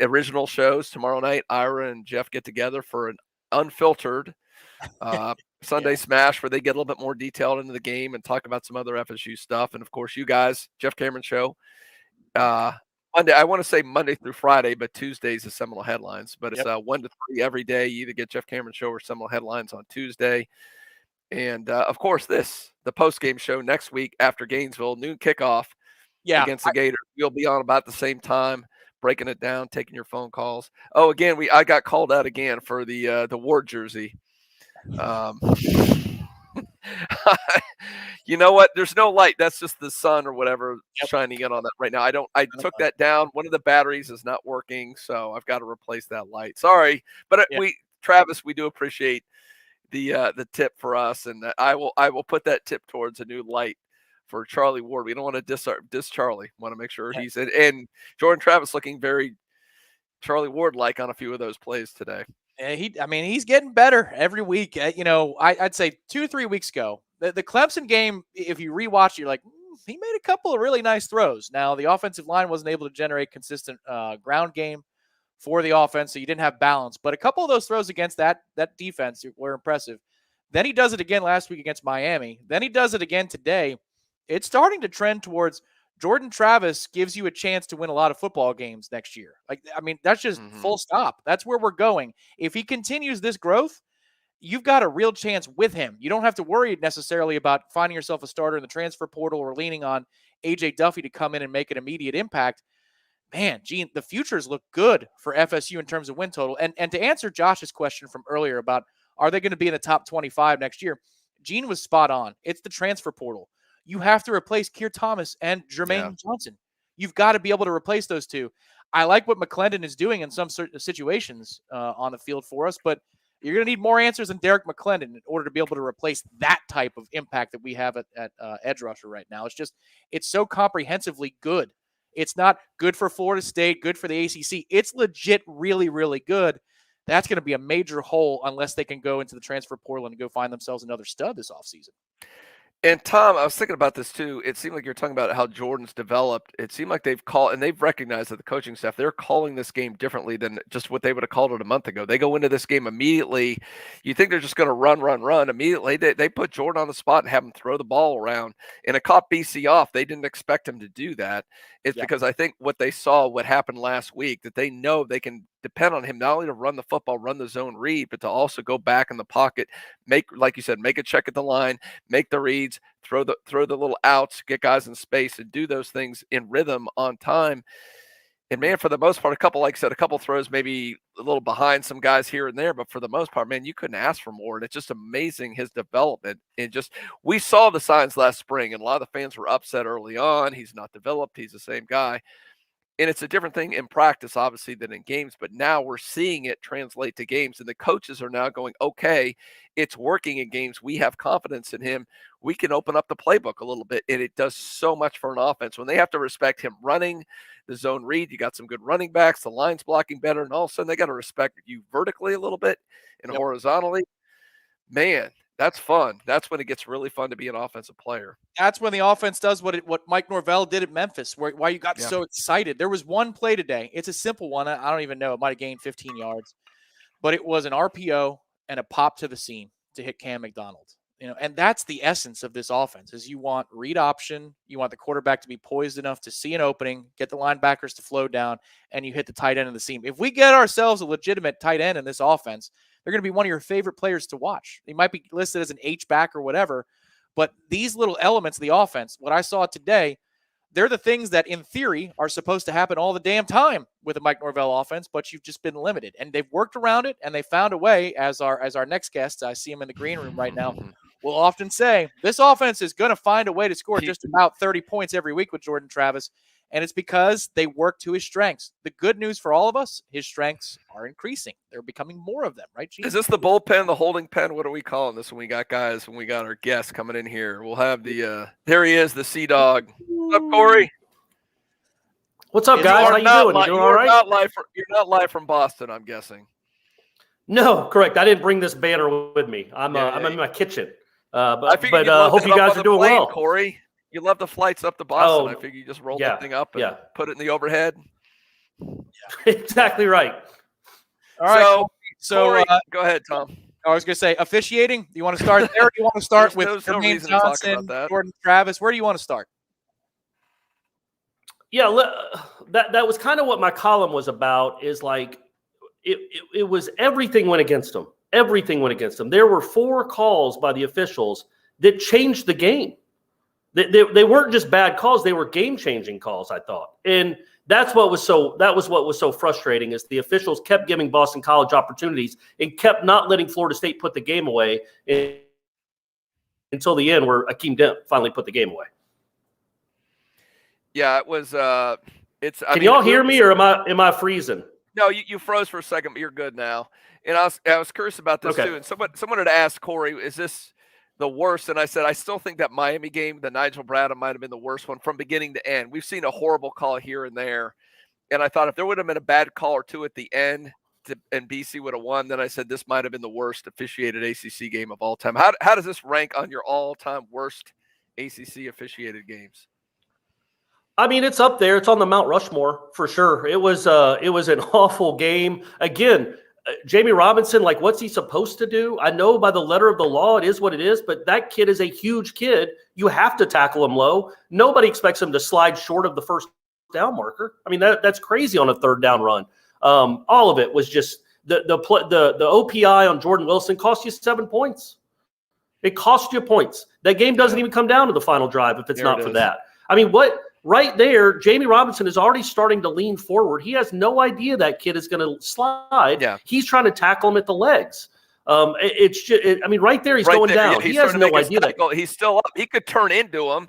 Speaker 2: Original shows tomorrow night. Ira and Jeff get together for an unfiltered Sunday Smash where they get a little bit more detailed into the game and talk about some other FSU stuff. And of course, you guys, Jeff Cameron Show. Monday, I want to say Monday through Friday, but Tuesdays is Seminole Headlines. But it's 1 to 3 every day. You either get Jeff Cameron Show or Seminole Headlines on Tuesday. And, of course, the postgame show next week after Gainesville, noon kickoff against the Gators. We'll be on about the same time, breaking it down, taking your phone calls. Oh, again, I got called out again for the Ward jersey. You know what? There's no light. That's just the sun or whatever shining in on that right now. I took that down. One of the batteries is not working, so I've got to replace that light. Sorry, but Travis, we do appreciate the tip for us, and I will put that tip towards a new light for Charlie Ward. We don't want to diss Charlie. We want to make sure he's in. And Jordan Travis looking very Charlie Ward-like on a few of those plays today.
Speaker 1: He's getting better every week. I'd say 2 or 3 weeks ago, the Clemson game, if you rewatch, you're like, he made a couple of really nice throws. Now, the offensive line wasn't able to generate consistent ground game for the offense, so you didn't have balance. But a couple of those throws against that defense were impressive. Then he does it again last week against Miami. Then he does it again today. It's starting to trend towards Jordan Travis gives you a chance to win a lot of football games next year. That's just full stop. That's where we're going. If he continues this growth, you've got a real chance with him. You don't have to worry necessarily about finding yourself a starter in the transfer portal or leaning on A.J. Duffy to come in and make an immediate impact. Man, Gene, the futures look good for FSU in terms of win total. And to answer Josh's question from earlier about are they going to be in the top 25 next year, Gene was spot on. It's the transfer portal. You have to replace Keir Thomas and Jermaine Johnson. You've got to be able to replace those two. I like what McClendon is doing in some certain situations on the field for us, but you're going to need more answers than Derek McClendon in order to be able to replace that type of impact that we have at edge rusher right now. It's so comprehensively good. It's not good for Florida State, good for the ACC. It's legit really, really good. That's going to be a major hole unless they can go into the transfer portal and go find themselves another stud this offseason.
Speaker 2: And Tom, I was thinking about this too. It seemed like you're talking about how Jordan's developed. It seemed like they've recognized that the coaching staff, they're calling this game differently than just what they would have called it a month ago. They go into this game immediately. You think they're just going to run. Immediately, they put Jordan on the spot and have him throw the ball around. And it caught BC off. They didn't expect him to do that. It's because I think what they saw, what happened last week, that they know they can depend on him not only to run the football, run the zone read, but to also go back in the pocket, like you said, make a check at the line, make the reads, throw the little outs, get guys in space, and do those things in rhythm on time. And man, for the most part, like I said, a couple throws maybe a little behind some guys here and there, but for the most part, man, you couldn't ask for more. And it's just amazing his development. And we saw the signs last spring, and a lot of the fans were upset early on. He's not developed. He's the same guy. And it's a different thing in practice, obviously, than in games. But now we're seeing it translate to games. And the coaches are now going, okay, it's working in games. We have confidence in him. We can open up the playbook a little bit. And it does so much for an offense. When they have to respect him running, the zone read, you got some good running backs, the line's blocking better. And all of a sudden, they got to respect you vertically a little bit and horizontally. Man, that's fun. That's when it gets really fun to be an offensive player.
Speaker 1: That's when the offense does what Mike Norvell did at Memphis, why you got so excited. There was one play today. It's a simple one. I don't even know. It might have gained 15 yards. But it was an RPO and a pop to the seam to hit Cam McDonald. And that's the essence of this offense is you want read option. You want the quarterback to be poised enough to see an opening, get the linebackers to flow down, and you hit the tight end of the seam. If we get ourselves a legitimate tight end in this offense, they're going to be one of your favorite players to watch. He might be listed as an H-back or whatever, but these little elements of the offense, what I saw today, they're the things that in theory are supposed to happen all the damn time with a Mike Norvell offense, but you've just been limited. And they've worked around it, and they found a way, as our next guest, I see him in the green room right now, will often say, this offense is going to find a way to score just about 30 points every week with Jordan Travis. And it's because they work to his strengths. The good news for all of us, his strengths are increasing. They're becoming more of them, right, Gene?
Speaker 2: Is this the bullpen, the holding pen? What are we calling this when we got our guests coming in here? We'll have there he is, the Sea Dog. What's up, Corey?
Speaker 9: What's up, guys? How you doing? You doing all right?
Speaker 2: You're not live from Boston, I'm guessing.
Speaker 9: No, correct. I didn't bring this banner with me. I'm in my kitchen. But hope you guys are doing well.
Speaker 2: Corey, you love the flights up to Boston. I figure you just roll that thing up and put it in the overhead.
Speaker 9: Exactly right.
Speaker 2: All right. So Corey, go ahead, Tom.
Speaker 1: I was going to say, officiating. Do you want to start there? Or do you want to start with Jermaine Johnson, Jordan Travis? Where do you want to start?
Speaker 9: Yeah, that was kind of what my column was about. Is like it was everything went against them. Everything went against them. There were 4 calls by the officials that changed the game. They weren't just bad calls; they were game-changing calls. I thought, and that was what was so frustrating is the officials kept giving Boston College opportunities and kept not letting Florida State put the game away until the end, where Akeem Dent finally put the game away.
Speaker 2: Yeah, it was.
Speaker 9: Can y'all hear me, or am I freezing?
Speaker 2: No, you froze for a second, but you're good now. And I was curious about this too. And someone had asked Corey, "Is this the worst?" And I said, I still think that Miami game, the Nigel Bradham, might have been the worst one from beginning to end. We've seen a horrible call here and there, and I thought if there would have been a bad call or two at the end, and BC would have won, then I said this might have been the worst officiated ACC game of all time. How does this rank on your all-time worst ACC officiated games?
Speaker 9: I mean, it's up there. It's on the Mount Rushmore for sure. It was an awful game. Again, Jamie Robinson, like, what's he supposed to do? I know by the letter of the law, it is what it is, but that kid is a huge kid. You have to tackle him low. Nobody expects him to slide short of the first down marker. I mean, that's crazy on a third down run. All of it was just the OPI on Jordan Wilson cost you 7 points. It cost you points. That game doesn't even come down to the final drive if it's not for that. I mean, right there, Jamie Robinson is already starting to lean forward. He has no idea that kid is going to slide.
Speaker 2: Yeah.
Speaker 9: He's trying to tackle him at the legs. It's just, I mean, right there, he's going down.
Speaker 2: Yeah,
Speaker 9: he has no idea that
Speaker 2: he's still up. He could turn into him.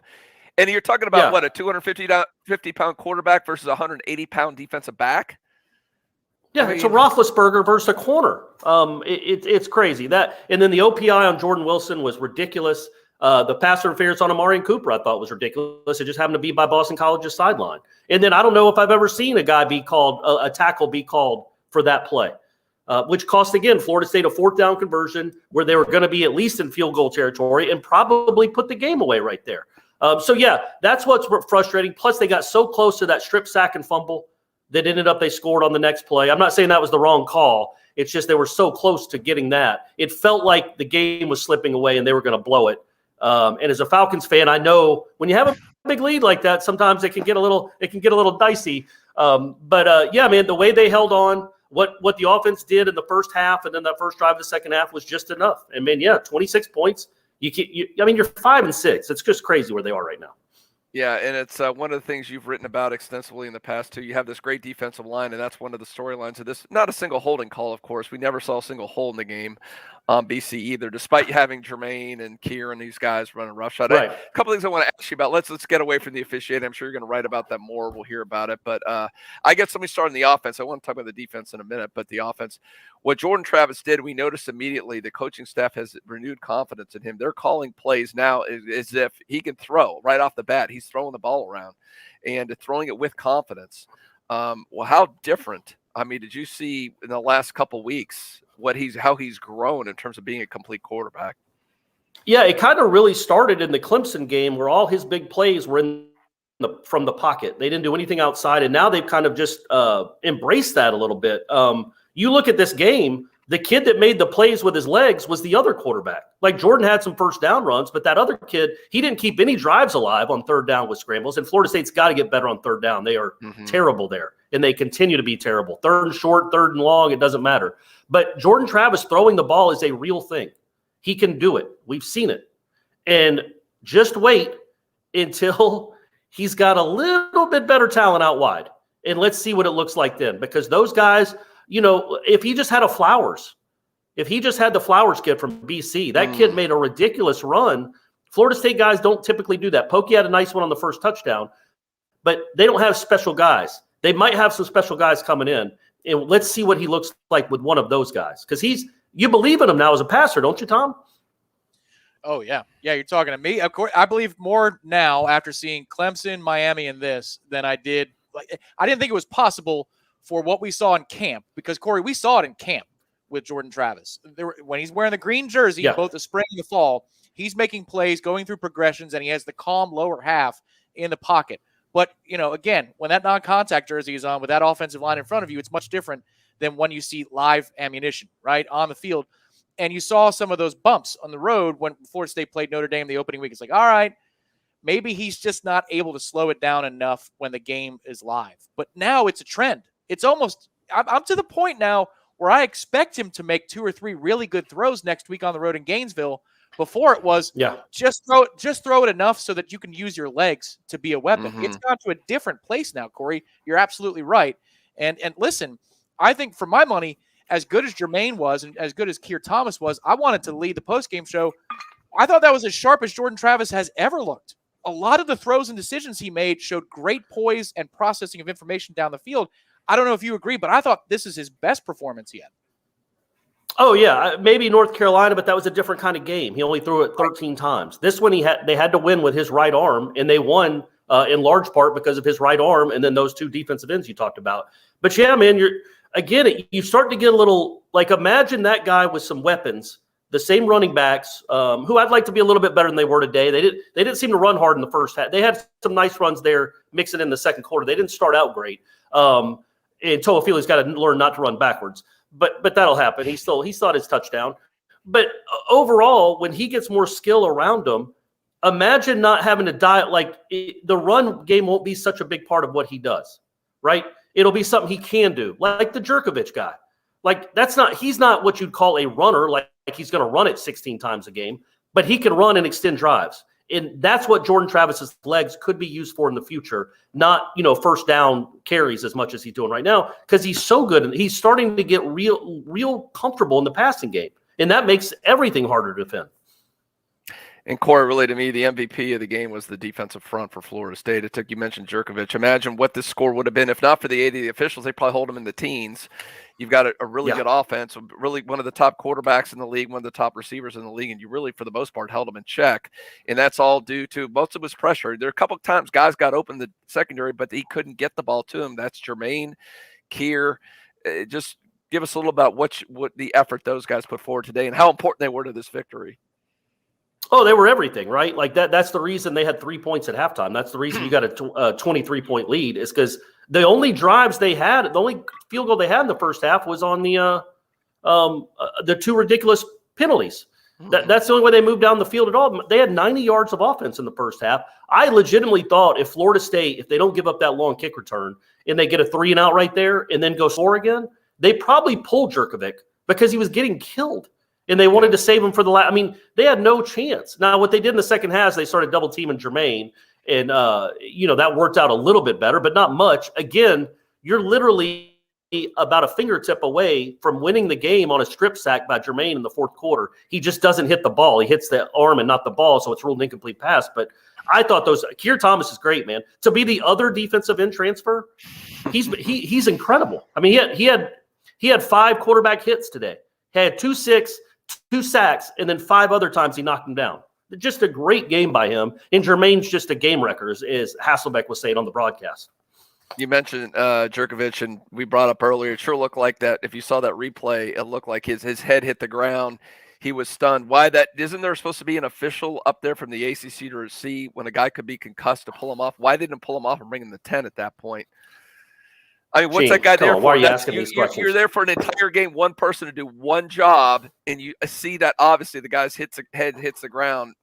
Speaker 2: And you're talking about what, a 250-pound quarterback versus a 180-pound defensive back?
Speaker 9: Yeah, I mean, it's a Roethlisberger versus a corner. It's crazy. And then the OPI on Jordan Wilson was ridiculous. The pass interference on Amari Cooper I thought was ridiculous. It just happened to be by Boston College's sideline. And then I don't know if I've ever seen a tackle be called for that play, which cost, again, Florida State a fourth down conversion where they were going to be at least in field goal territory and probably put the game away right there. So, yeah, that's what's frustrating. Plus, they got so close to that strip sack and fumble that ended up they scored on the next play. I'm not saying that was the wrong call. It's just they were so close to getting that. It felt like the game was slipping away and they were going to blow it. And as a Falcons fan, I know when you have a big lead like that, sometimes it can get a little dicey. Yeah, man, the way they held on, what the offense did in the first half and then that first drive of the second half was just enough. And man, 26 points. You're 5-6. It's just crazy where they are right now.
Speaker 2: Yeah, and it's one of the things you've written about extensively in the past, too. You have this great defensive line, and that's one of the storylines of this. Not a single holding call, of course. We never saw a single hold in the game on BC either, despite having Jermaine and Kier and these guys running roughshod.
Speaker 9: Right.
Speaker 2: A couple things I want to ask you about. Let's get away from the officiating. I'm sure you're going to write about that more. We'll hear about it. But I guess let me start on the offense. I want to talk about the defense in a minute, but the offense. What Jordan Travis did, we noticed immediately the coaching staff has renewed confidence in him. They're calling plays now as if he can throw right off the bat. He's throwing the ball around and throwing it with confidence. Well, how different? I mean, did you see in the last couple of weeks how he's grown in terms of being a complete quarterback?
Speaker 9: Yeah, it kind of really started in the Clemson game where all his big plays were from the pocket. They didn't do anything outside, and now they've kind of just embraced that a little bit. You look at this game, the kid that made the plays with his legs was the other quarterback. Like, Jordan had some first down runs, but that other kid, he didn't keep any drives alive on third down with scrambles. And Florida State's got to get better on third down. They are terrible there, and they continue to be terrible. Third and short, third and long, it doesn't matter. But Jordan Travis throwing the ball is a real thing. He can do it. We've seen it. And just wait until he's got a little bit better talent out wide. And let's see what it looks like then. Because those guys, if he just had the Flowers kid from BC, that kid made a ridiculous run. Florida State guys don't typically do that. Pokey had a nice one on the first touchdown, but they don't have special guys. They might have some special guys coming in. And let's see what he looks like with one of those guys. Because you believe in him now as a passer, don't you, Tom?
Speaker 1: Oh, yeah. Yeah, you're talking to me. Of course, I believe more now after seeing Clemson, Miami, and this than I did. I didn't think it was possible for what we saw in camp. Because, Corey, we saw it in camp with Jordan Travis. When he's wearing the green jersey, both the spring and the fall, he's making plays, going through progressions, and he has the calm lower half in the pocket. But, again, when that non-contact jersey is on with that offensive line in front of you, it's much different than when you see live ammunition, right, on the field. And you saw some of those bumps on the road when Florida State played Notre Dame the opening week. It's like, all right, maybe he's just not able to slow it down enough when the game is live. But now it's a trend. It's almost – I'm to the point now where I expect him to make 2 or 3 really good throws next week on the road in Gainesville. Before it was just throw it enough so that you can use your legs to be a weapon. It's gone to a different place now, Corey. You're absolutely right. And listen, I think for my money, as good as Jermaine was and as good as Keir Thomas was, I wanted to lead the postgame show. I thought that was as sharp as Jordan Travis has ever looked. A lot of the throws and decisions he made showed great poise and processing of information down the field. I don't know if you agree, but I thought this is his best performance yet.
Speaker 9: Oh, yeah, maybe North Carolina, but that was a different kind of game. He only threw it 13 times. This one, they had to win with his right arm, and they won in large part because of his right arm and then those 2 defensive ends you talked about. But, yeah, man, you start to get a little – like, imagine that guy with some weapons the same running backs, who I'd like to be a little bit better than they were today. They didn't seem to run hard in the first half. They had some nice runs there, mixing in the second quarter. They didn't start out great. And Toafili's got to learn not to run backwards, but that'll happen. He thought his touchdown. But overall, when he gets more skill around him, imagine not having to the run game won't be such a big part of what he does, right? It'll be something he can do, like the Jerkovich guy. Like he's not what you'd call a runner, like he's going to run it 16 times a game, but he can run and extend drives. And that's what Jordan Travis's legs could be used for in the future, not, first down carries as much as he's doing right now, because he's so good and he's starting to get real comfortable in the passing game. And that makes everything harder to defend.
Speaker 2: And Corey, really to me, the MVP of the game was the defensive front for Florida State. You mentioned Jerkovich. Imagine what this score would have been if not for the aid of the officials. They probably hold them in the teens. You've got a really good offense, really one of the top quarterbacks in the league, one of the top receivers in the league, and you really, for the most part, held them in check. And that's all due to most of it was pressure. There are a couple of times guys got open the secondary, but he couldn't get the ball to him. That's Jermaine, Keir. Just give us a little about what the effort those guys put forward today and how important they were to this victory.
Speaker 9: Oh, they were everything, right? Like that's the reason they had 3 points at halftime. That's the reason you got a 23-point lead, is because the only drives they had, the only field goal they had in the first half was on the two ridiculous penalties. That's the only way they moved down the field at all. They had 90 yards of offense in the first half. I legitimately thought if Florida State, if they don't give up that long kick return and they get a 3-and-out right there and then go score again, they probably pulled Jerkovic because he was getting killed. And they wanted to save him for the last. I mean, they had no chance. Now, what they did in the second half is they started double teaming Jermaine, and that worked out a little bit better, but not much. Again, you're literally about a fingertip away from winning the game on a strip sack by Jermaine in the fourth quarter. He just doesn't hit the ball. He hits the arm and not the ball, so it's ruled an incomplete pass. But I thought Keir Thomas is great, man. To be the other defensive end transfer, he's incredible. I mean, he had 5 quarterback hits today. He had 2 sacks, and then 5 other times he knocked him down. Just a great game by him. And Jermaine's just a game wrecker, as Hasselbeck was saying on the broadcast.
Speaker 2: You mentioned Jerkovich, and we brought up earlier, it sure looked like that. If you saw that replay, it looked like his head hit the ground. He was stunned. Why that? Isn't there supposed to be an official up there from the ACC to see when a guy could be concussed to pull him off? Why didn't pull him off and bring him to 10 at that point? I mean, what's that guy there for?
Speaker 9: Why are you asking these questions?
Speaker 2: You're there for an entire game, one person to do one job, and you see that obviously the guy's head hits the ground.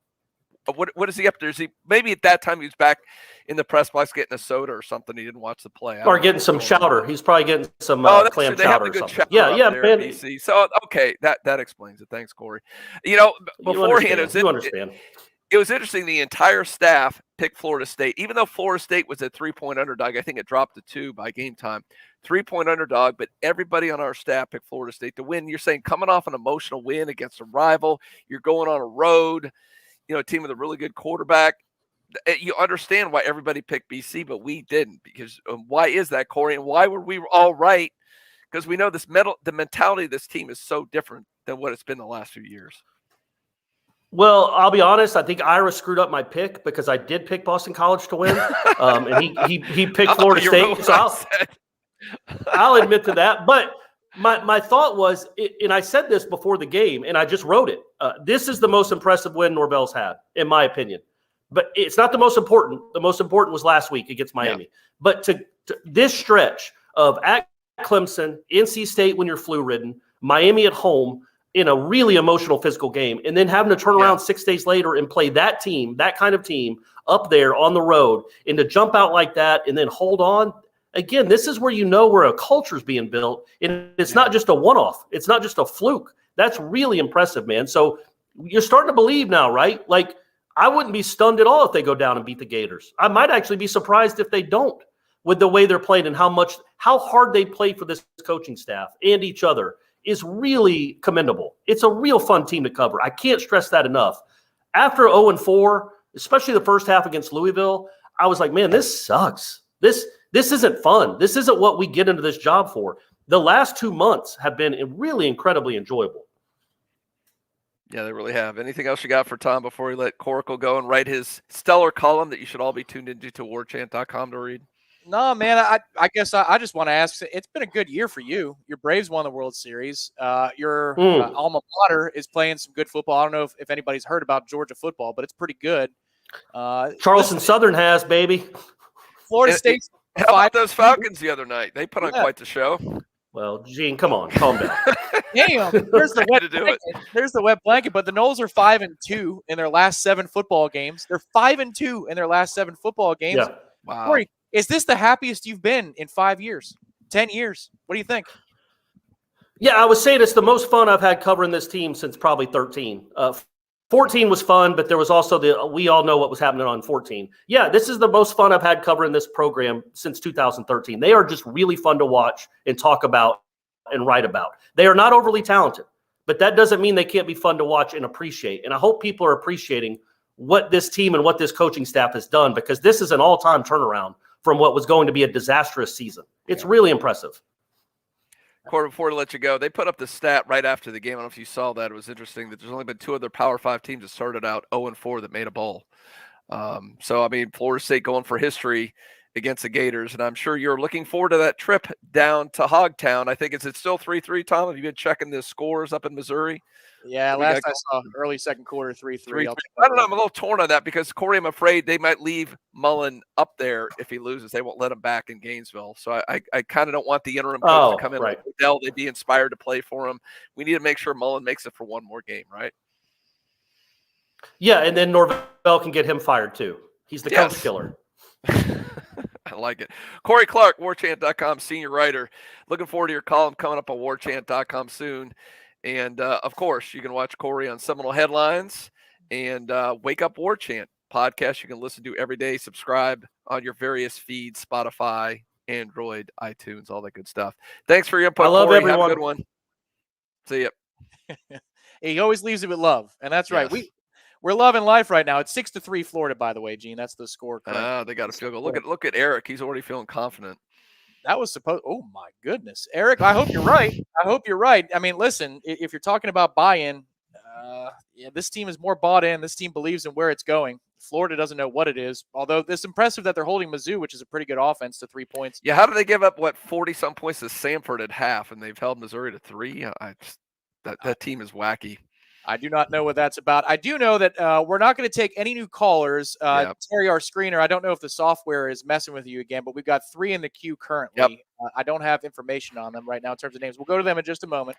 Speaker 2: What is he up there? Is he maybe at that time he was back in the press box getting a soda or something? He didn't watch the play.
Speaker 9: Or getting some chowder. He's probably getting some clam chowder or something. Yeah, man.
Speaker 2: BC. So okay, that explains it. Thanks, Corey. Beforehand, it was interesting. The entire staff picked Florida State, even though Florida State was a 3-point underdog. I think it dropped to 2 by game time. 3-point underdog, but everybody on our staff picked Florida State to win. You're saying coming off an emotional win against a rival, you're going on a road, a team with a really good quarterback. You understand why everybody picked BC, but we didn't. Because why is that, Corey? And why were we all right? Because we know the mentality of this team is so different than what it's been the last few years.
Speaker 9: Well, I'll be honest. I think Ira screwed up my pick because I did pick Boston College to win, and he picked Florida State. So I'll admit to that. But my thought was, and I said this before the game, and I just wrote it. This is the most impressive win Norvell's had, in my opinion. But it's not the most important. The most important was last week against Miami. Yeah. But to this stretch of at Clemson, NC State when you're flu-ridden, Miami at home, in a really emotional physical game, and then having to turn around 6 days later and play that team, that kind of team up there on the road, and to jump out like that and then hold on. Again, this is where where a culture is being built, and it's not just a one-off. It's not just a fluke. That's really impressive, man. So you're starting to believe now, right? Like, I wouldn't be stunned at all if they go down and beat the Gators. I might actually be surprised if they don't, with the way they're playing and how hard they play for this coaching staff and each other. Is really commendable. It's a real fun team to cover. I can't stress that enough. After 0-4, especially the first half against Louisville, I was like, man, this sucks. This isn't fun. This isn't what we get into this job for. The last 2 months have been really incredibly enjoyable.
Speaker 2: Yeah, they really have. Anything else you got for Tom before we let Coracle go and write his stellar column that you should all be tuned into to warchant.com to read?
Speaker 1: No, man, I guess I just want to ask, it's been a good year for you. Your Braves won the World Series. Your alma mater is playing some good football. I don't know if anybody's heard about Georgia football, but it's pretty good.
Speaker 9: Charleston Southern has, baby.
Speaker 1: Florida State.
Speaker 2: How about those Falcons the other night? They put on quite the show.
Speaker 9: Well, Gene, come on, calm down.
Speaker 1: Damn, there's the wet blanket. There's the wet blanket. But the Noles are 5-2 in their last 7 football games. They're 5-2 in their last 7 football games.
Speaker 9: Yeah.
Speaker 2: Wow.
Speaker 1: Corey, is this the happiest you've been in 5 years, 10 years? What do you think?
Speaker 9: Yeah, I was saying it's the most fun I've had covering this team since probably 13. 14 was fun, but there was also we all know what was happening on 14. Yeah, this is the most fun I've had covering this program since 2013. They are just really fun to watch and talk about and write about. They are not overly talented, but that doesn't mean they can't be fun to watch and appreciate. And I hope people are appreciating what this team and what this coaching staff has done, because this is an all-time turnaround from what was going to be a disastrous season. It's really impressive.
Speaker 2: Corey, before I let you go, they put up the stat right after the game. I don't know if you saw that. It was interesting that there's only been 2 other Power 5 teams that started out 0-4 that made a bowl. So, I mean, Florida State going for history against the Gators, and I'm sure you're looking forward to that trip down to Hogtown. I think, is it still 3-3, Tom? Have you been checking the scores up in Missouri?
Speaker 1: Yeah, last I saw, early second quarter, 3-3.
Speaker 2: I don't know. I'm a little torn on that because, Corey, I'm afraid they might leave Mullen up there if he loses. They won't let him back in Gainesville. So I kind of don't want the interim coach to come in like Odell. They'd be inspired to play for him. We need to make sure Mullen makes it for one more game, right?
Speaker 9: Yeah, and then Norvell can get him fired too. He's the coach killer.
Speaker 2: I like it. Corey Clark, warchant.com, senior writer. Looking forward to your column coming up on warchant.com soon. And, of course, you can watch Corey on Seminole Headlines and Wake Up Warchant podcast you can listen to every day. Subscribe on your various feeds, Spotify, Android, iTunes, all that good stuff. Thanks for your input,
Speaker 9: I love
Speaker 2: Corey.
Speaker 9: everyone.
Speaker 2: Have a good one. See ya.
Speaker 1: He always leaves it with love, and that's right. We're loving life right now. It's 6-3 Florida, by the way, Gene. That's the score.
Speaker 2: They got a field goal. Look at Eric. He's already feeling confident.
Speaker 1: That was supposed. Oh my goodness, Eric! I hope you're right. I mean, listen, if you're talking about buy-in, this team is more bought in. This team believes in where it's going. Florida doesn't know what it is. Although it's impressive that they're holding Mizzou, which is a pretty good offense, to 3 points.
Speaker 2: Yeah, how did they give up 40-some points to Samford at half, and they've held Missouri to 3? That team is wacky.
Speaker 1: I do not know what that's about. I do know that we're not going to take any new callers. Terry, our screener, I don't know if the software is messing with you again, but we've got 3 in the queue currently. I don't have information on them right now in terms of names. We'll go to them in just a moment.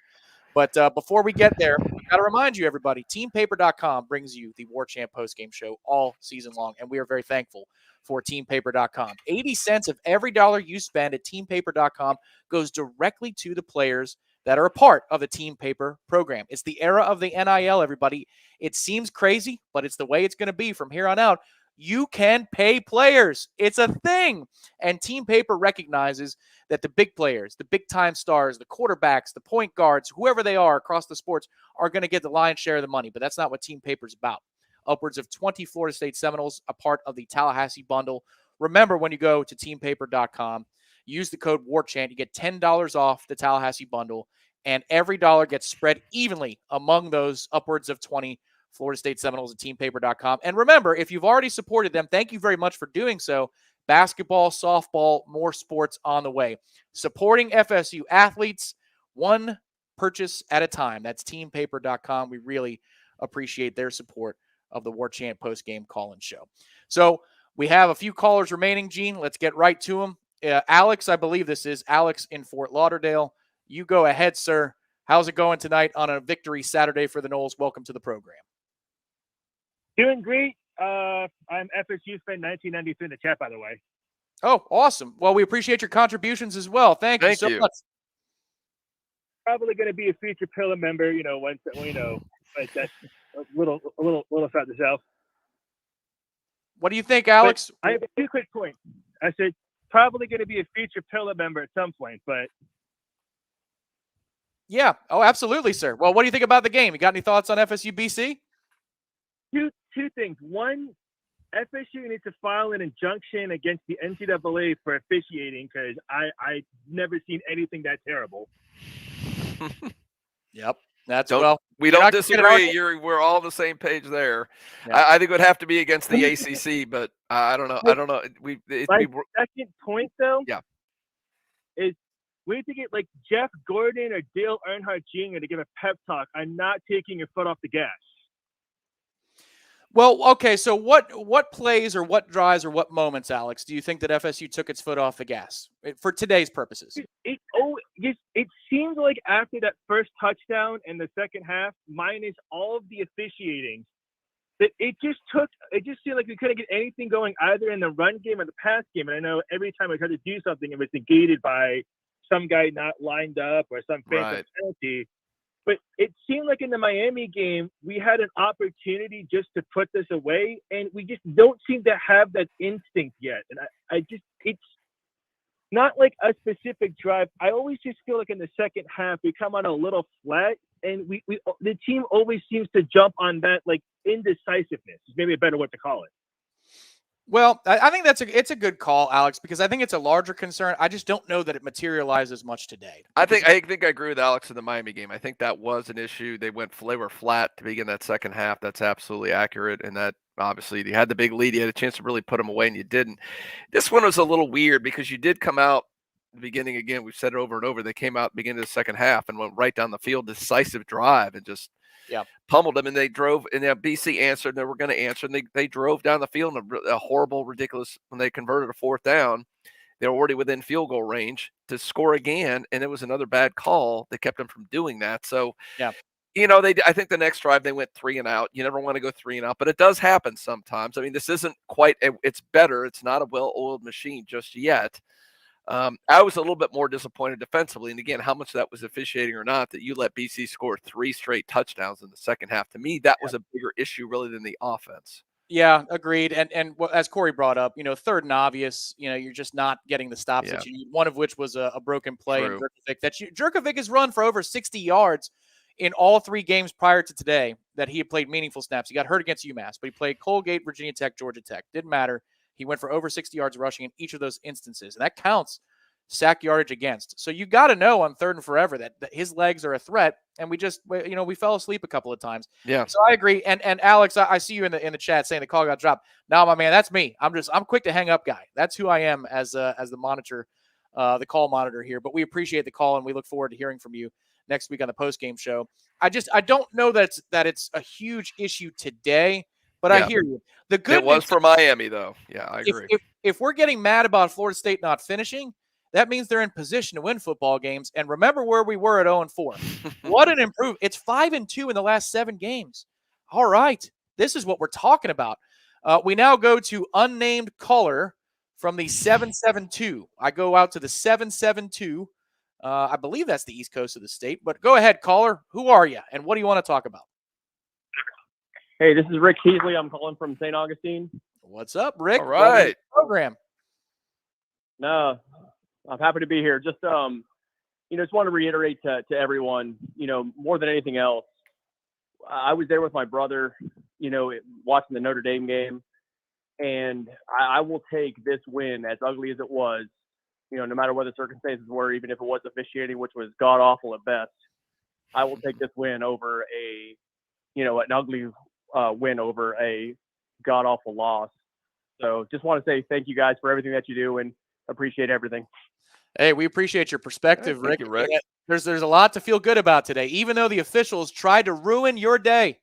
Speaker 1: But before we get there, I've got to remind you, everybody, teampaper.com brings you the Warchant Postgame Show all season long, and we are very thankful for teampaper.com. 80 cents of every dollar you spend at teampaper.com goes directly to the players that are a part of the Team Paper program. It's the era of the NIL, everybody. It seems crazy, but it's the way it's going to be from here on out. You can pay players. It's a thing. And Team Paper recognizes that the big players, the big-time stars, the quarterbacks, the point guards, whoever they are across the sports, are going to get the lion's share of the money. But that's not what Team Paper is about. Upwards of 20 Florida State Seminoles, a part of the Tallahassee bundle. Remember, when you go to teampaper.com, use the code WARCHANT. You get $10 off the Tallahassee bundle, and every dollar gets spread evenly among those upwards of 20 Florida State Seminoles at teampaper.com. And remember, if you've already supported them, thank you very much for doing so. Basketball, softball, more sports on the way. Supporting FSU athletes, one purchase at a time. That's teampaper.com. We really appreciate their support of the Warchant Postgame Call-In Show. So we have a few callers remaining, Gene. Let's get right to them. Alex, I believe this is Alex in Fort Lauderdale. You go ahead, sir. How's it going tonight on a victory Saturday for the Noles? Welcome to the program.
Speaker 10: Doing great. I'm FSU fan 1993 in the chat, by the way.
Speaker 1: Oh, awesome. Well, we appreciate your contributions as well. Thank you so much.
Speaker 10: Probably going to be a future Pillar member, once but that's a little south to south.
Speaker 1: What do you think, Alex?
Speaker 10: But I have 2 quick points. I said probably going to be a future Pillar member at some point, but.
Speaker 1: Yeah. Oh, absolutely, sir. Well, what do you think about the game? You got any thoughts on FSU-BC?
Speaker 10: Two things. One, FSU needs to file an injunction against the NCAA for officiating, because I've never seen anything that terrible.
Speaker 1: Yep.
Speaker 2: We don't disagree. We're all on the same page there. Yeah. I think it would have to be against the ACC, but I don't know. I don't know.
Speaker 10: Second point though, is we need to get like Jeff Gordon or Dale Earnhardt Jr. to give a pep talk. I'm not taking your foot off the gas.
Speaker 1: Well, okay, so what plays or what drives or what moments, Alex, do you think that FSU took its foot off the gas for today's purposes?
Speaker 10: It seemed like after that first touchdown in the second half, minus all of the officiating, that it just seemed like we couldn't get anything going either in the run game or the pass game. And I know every time I tried to do something, it was negated by some guy not lined up or some phantom penalty. But it seemed like in the Miami game, we had an opportunity just to put this away, and we just don't seem to have that instinct yet. And it's not like a specific drive. I always just feel like in the second half, we come on a little flat, and the team always seems to jump on that like indecisiveness. Is maybe a better way to call it.
Speaker 1: Well, I think it's a good call, Alex, because I think it's a larger concern. I just don't know that it materializes much today.
Speaker 2: I think I agree with Alex in the Miami game. I think that was an issue. They were flat to begin that second half. That's absolutely accurate. And that obviously you had the big lead. You had a chance to really put them away, and you didn't. This one was a little weird because you did come out the beginning again. We've said it over and over. They came out at the beginning of the second half and went right down the field, decisive drive, and just pummeled them, and they drove, and BC answered, and they were going to answer, and they drove down the field in a horrible, ridiculous, when they converted a fourth down, they were already within field goal range to score again, and it was another bad call that kept them from doing that. So, I think the next drive they went 3 and out. You never want to go 3 and out, but it does happen sometimes. I mean, this isn't quite, it's better. It's not a well-oiled machine just yet. I was a little bit more disappointed defensively. And again, how much of that was officiating or not, that you let BC score 3 straight touchdowns in the second half. To me, that was a bigger issue really than the offense.
Speaker 1: Yeah, agreed. And as Corey brought up, third and obvious, you're just not getting the stops that you need, one of which was a broken play.
Speaker 2: True.
Speaker 1: Jurkovic has run for over 60 yards in all 3 games prior to today that he had played meaningful snaps. He got hurt against UMass, but he played Colgate, Virginia Tech, Georgia Tech. Didn't matter. He went for over 60 yards rushing in each of those instances, and that counts sack yardage against. So you got to know on 3rd and forever that his legs are a threat, and we fell asleep a couple of times.
Speaker 2: Yeah.
Speaker 1: So I agree. And Alex, I see you in the chat saying the call got dropped. No, my man, that's me. I'm quick to hang up guy. That's who I am as the monitor, the call monitor here. But we appreciate the call, and we look forward to hearing from you next week on the postgame show. I don't know that it's a huge issue today. But I hear you.
Speaker 2: It was for Miami, though. Yeah, I agree.
Speaker 1: If we're getting mad about Florida State not finishing, that means they're in position to win football games. And remember where we were at 0-4. What an improvement. It's 5-2 in the last 7 games. All right. This is what we're talking about. We now go to unnamed caller from the 772. I go out to the 772. I believe that's the East Coast of the state. But go ahead, caller. Who are you? And what do you want to talk about?
Speaker 11: Hey, this is Rick Heasley. I'm calling from St. Augustine.
Speaker 1: What's up, Rick?
Speaker 2: All right.
Speaker 1: Program.
Speaker 11: No, I'm happy to be here. Just just want to reiterate to everyone, more than anything else, I was there with my brother, watching the Notre Dame game, and I will take this win, as ugly as it was, no matter what the circumstances were, even if it was officiating, which was god awful at best. I will take this win over an ugly win over a god awful loss. So just want to say thank you guys for everything that you do, and appreciate everything.
Speaker 1: Hey, we appreciate your perspective, Rick.
Speaker 2: Thank you, Rick.
Speaker 1: There's a lot to feel good about today, even though the officials tried to ruin your day.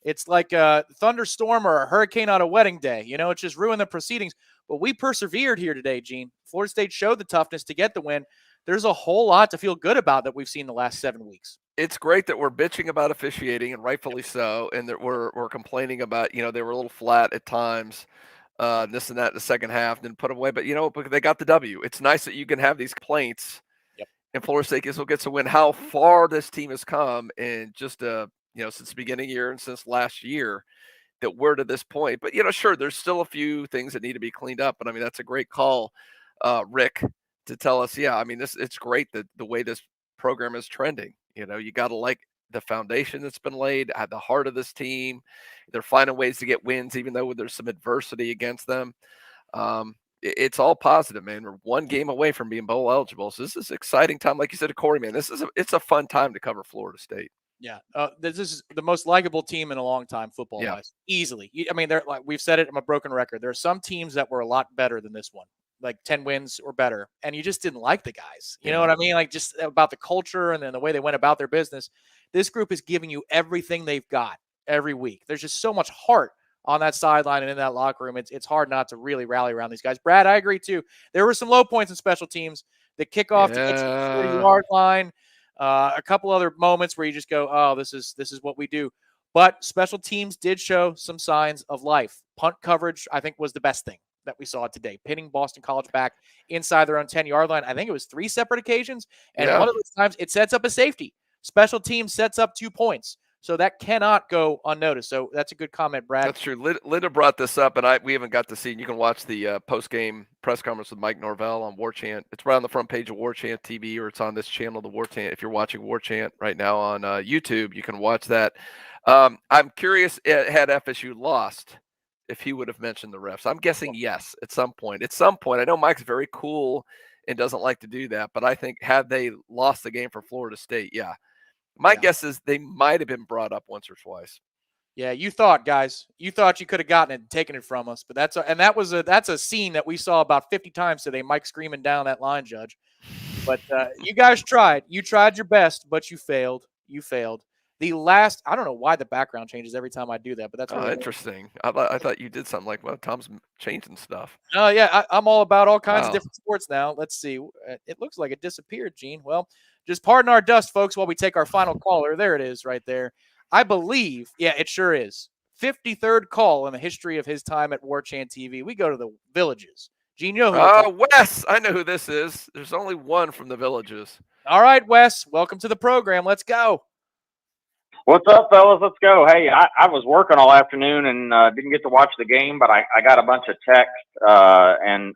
Speaker 1: It's like a thunderstorm or a hurricane on a wedding day. It's just ruined the proceedings. But we persevered here today, Gene. Florida State showed the toughness to get the win. There's a whole lot to feel good about that we've seen the last 7 weeks.
Speaker 2: It's great that we're bitching about officiating, and rightfully so, and that we're complaining about, they were a little flat at times, this and that in the second half, and then put them away. But, because they got the W. It's nice that you can have these complaints, and Florida State gets a win. How far this team has come in just, since the beginning of the year and since last year, that we're to this point. But, sure, there's still a few things that need to be cleaned up. But, that's a great call, Rick, to tell us, it's great that the way this program is trending. You got to like the foundation that's been laid at the heart of this team. They're finding ways to get wins, even though there's some adversity against them. It's all positive, man. We're 1 game away from being bowl eligible. So this is an exciting time. Like you said to Corey, man, it's a fun time to cover Florida State.
Speaker 1: Yeah, this is the most likable team in a long time, football-wise, easily. I mean, they're like we've said it. I'm a broken record. There are some teams that were a lot better than this one, like 10 wins or better, and you just didn't like the guys. You know what I mean? Like just about the culture and then the way they went about their business. This group is giving you everything they've got every week. There's just so much heart on that sideline and in that locker room. It's hard not to really rally around these guys. Brad, I agree too. There were some low points in special teams. The kickoff to get to the 40-yard line. A couple other moments where you just go, oh, this is what we do. But special teams did show some signs of life. Punt coverage, I think, was the best thing that we saw today. Pinning Boston College back inside their own 10-yard line. I think it was 3 separate occasions. And one of those times it sets up a safety. Special teams sets up 2 points. So that cannot go unnoticed. So that's a good comment, Brad.
Speaker 2: That's true. Linda brought this up, and we haven't got to see it. You can watch the post-game press conference with Mike Norvell on Warchant. It's right on the front page of Warchant TV, or it's on this channel, the Warchant. If you're watching Warchant right now on YouTube, you can watch that. I'm curious, had FSU lost, if he would have mentioned the refs. I'm guessing yes at some point. At some point, I know Mike's very cool and doesn't like to do that, but I think had they lost the game for Florida State, yeah. My guess is they might have been brought up once or twice.
Speaker 1: Yeah, you thought, guys. You thought you could have gotten it and taken it from us, but that's a scene that we saw about 50 times today. Mike screaming down that line, Judge. But you guys tried. You tried your best, but you failed. You failed. The last, I don't know why the background changes every time I do that, but that's really
Speaker 2: interesting. I thought you did something like, well, Tom's changing stuff.
Speaker 1: Oh, yeah, I'm all about all kinds of different sports now. Let's see. It looks like it disappeared, Gene. Well, just pardon our dust, folks, while we take our final caller. There it is right there. I believe, yeah, it sure is. 53rd call in the history of his time at Warchant TV. We go to the Villages. Gene, you know who
Speaker 2: Wes, I know who this is. There's only one from the Villages.
Speaker 1: All right, Wes, welcome to the program. Let's go.
Speaker 12: What's up, fellas? Let's go. Hey, I was working all afternoon and didn't get to watch the game, but I got a bunch of texts and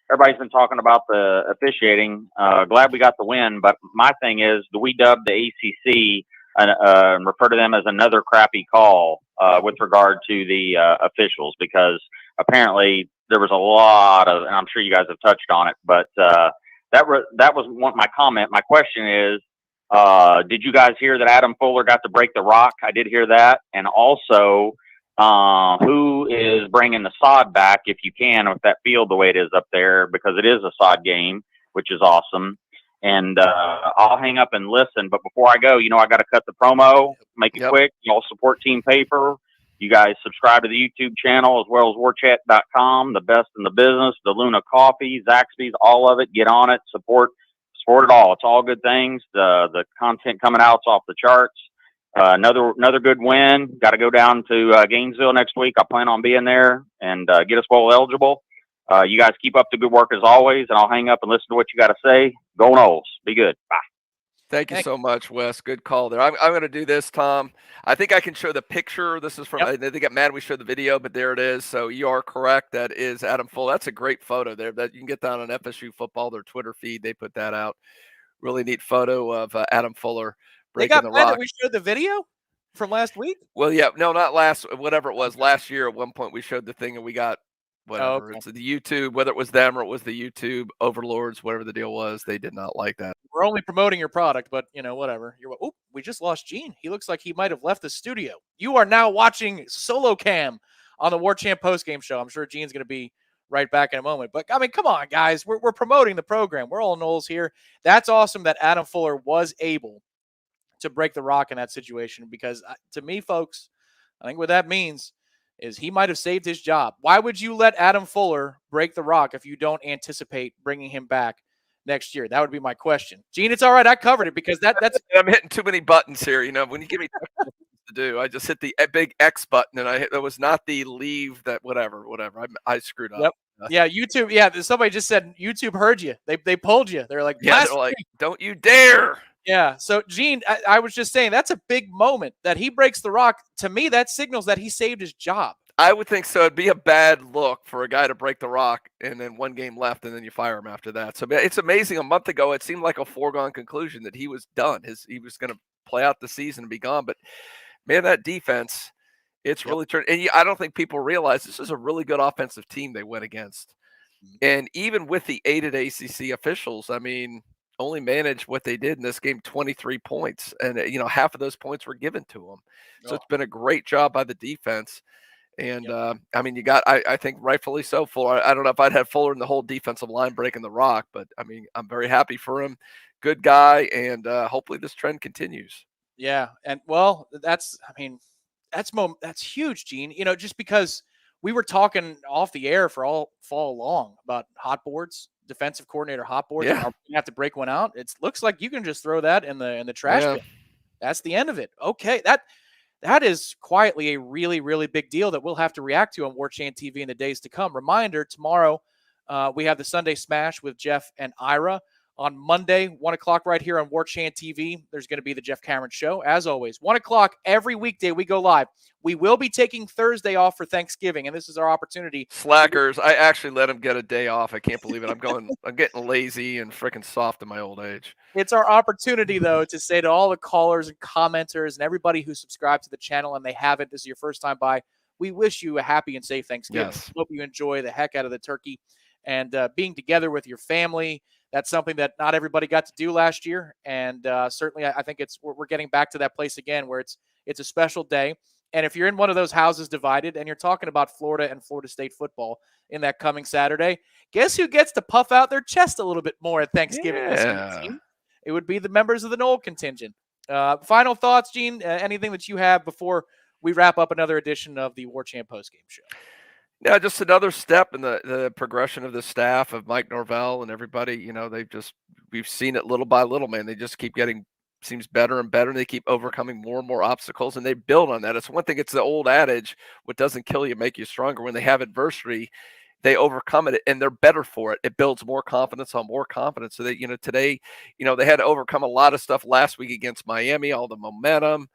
Speaker 12: everybody's been talking about the officiating. Glad we got the win, but my thing is, do we dub the ACC and refer to them as another crappy call with regard to the officials? Because apparently there was a lot of, and I'm sure you guys have touched on it, but that was my comment. My question is, did you guys hear that Adam Fuller got to break the rock? I did hear that. And also, who is bringing the sod back, if you can, with that field the way it is up there, because it is a sod game, which is awesome. And I'll hang up and listen. But before I go, I got to cut the promo, make it quick. Y'all support Team Paper. You guys subscribe to the YouTube channel as well as warchat.com, the best in the business, the Luna Coffee, Zaxby's, all of it. Get on it, support it all. It's all good things. The content coming out's off the charts. Another good win. Got to go down to Gainesville next week. I plan on being there and get us bowl eligible. You guys keep up the good work as always, and I'll hang up and listen to what you got to say. Go Noles. Be good. Bye.
Speaker 2: Thank you so much, Wes. Good call there. I'm going to do this, Tom. I think I can show the picture. This is from, they got mad we showed the video, but there it is. So you are correct. That is Adam Fuller. That's a great photo there. That you can get that on FSU Football, their Twitter feed. They put that out. Really neat photo of Adam Fuller breaking the rock. They got mad
Speaker 1: that we showed the video from last week?
Speaker 2: Well, yeah. No, not last, whatever it was. Last year at one point we showed the thing and we got whatever.
Speaker 1: Oh, okay.
Speaker 2: It's the YouTube, whether it was them or it was the YouTube overlords, whatever the deal was, they did not like that.
Speaker 1: We're only promoting your product, but whatever. We just lost Gene. He looks like he might have left the studio. You are now watching Solo Cam on the Warchant Postgame Show. I'm sure Gene's going to be right back in a moment. But I mean, come on, guys. We're promoting the program. We're all Noles here. That's awesome that Adam Fuller was able to break the rock in that situation, because to me, folks, I think what that means is he might have saved his job. Why would you let Adam Fuller break the rock if you don't anticipate bringing him back next year? That would be my question. Gene, it's all right. I covered it because that's
Speaker 2: I'm hitting too many buttons here. When you give me to do, I just hit the big X button and that was not the leave that whatever. I screwed up.
Speaker 1: Yep. Yeah, YouTube. Yeah, somebody just said YouTube heard you. They pulled you. They're like,
Speaker 2: they're like, don't you dare.
Speaker 1: Yeah. So, Gene, I was just saying that's a big moment that he breaks the rock. To me, that signals that he saved his job.
Speaker 2: I would think so. It'd be a bad look for a guy to break the rock and then one game left and then you fire him after that. So it's amazing. A month ago, it seemed like a foregone conclusion that he was done. He was going to play out the season and be gone. But, man, that defense, it's really turned. And I don't think people realize this is a really good offensive team they went against. And even with the aided ACC officials, I mean, only managed what they did in this game, 23 points. And, half of those points were given to them. So it's been a great job by the defense. And, you got, I think rightfully so, Fuller. I don't know if I'd had Fuller in the whole defensive line breaking the rock, but, I'm very happy for him. Good guy, and hopefully this trend continues.
Speaker 1: Yeah, and, well, that's huge, Gene. Just because we were talking off the air for all fall long about hot boards, defensive coordinator hot boards.
Speaker 2: Yeah.
Speaker 1: Are we have to break one out? It looks like you can just throw that in the trash bin. That's the end of it. Okay, that is quietly a really, really big deal that we'll have to react to on Warchant TV in the days to come. Reminder, tomorrow we have the Sunday Smash with Jeff and Ira. On Monday, 1 o'clock right here on Warchant TV, there's going to be the Jeff Cameron Show. As always, 1 o'clock every weekday we go live. We will be taking Thursday off for Thanksgiving, and this is our opportunity.
Speaker 2: Slackers. I actually let him get a day off. I can't believe it. I'm getting lazy and freaking soft in my old age.
Speaker 1: It's our opportunity, though, to say to all the callers and commenters and everybody who subscribed to the channel and they haven't, this is your first time by, we wish you a happy and safe Thanksgiving.
Speaker 2: Yes.
Speaker 1: Hope you enjoy the heck out of the turkey and being together with your family. That's something that not everybody got to do last year. And certainly I think we're getting back to that place again where it's a special day. And if you're in one of those houses divided and you're talking about Florida and Florida State football in that coming Saturday, guess who gets to puff out their chest a little bit more at Thanksgiving this year? It would be the members of the Noles contingent. Final thoughts, Gene? Anything that you have before we wrap up another edition of the Warchant Postgame Show?
Speaker 2: Yeah, just another step in the progression of the staff of Mike Norvell and everybody. We've seen it little by little, man. They just keep getting seems better and better, and they keep overcoming more and more obstacles, and they build on that. It's one thing. It's the old adage: what doesn't kill you make you stronger. When they have adversity, they overcome it, and they're better for it. It builds more confidence on more confidence. So that today, they had to overcome a lot of stuff last week against Miami, all the momentum.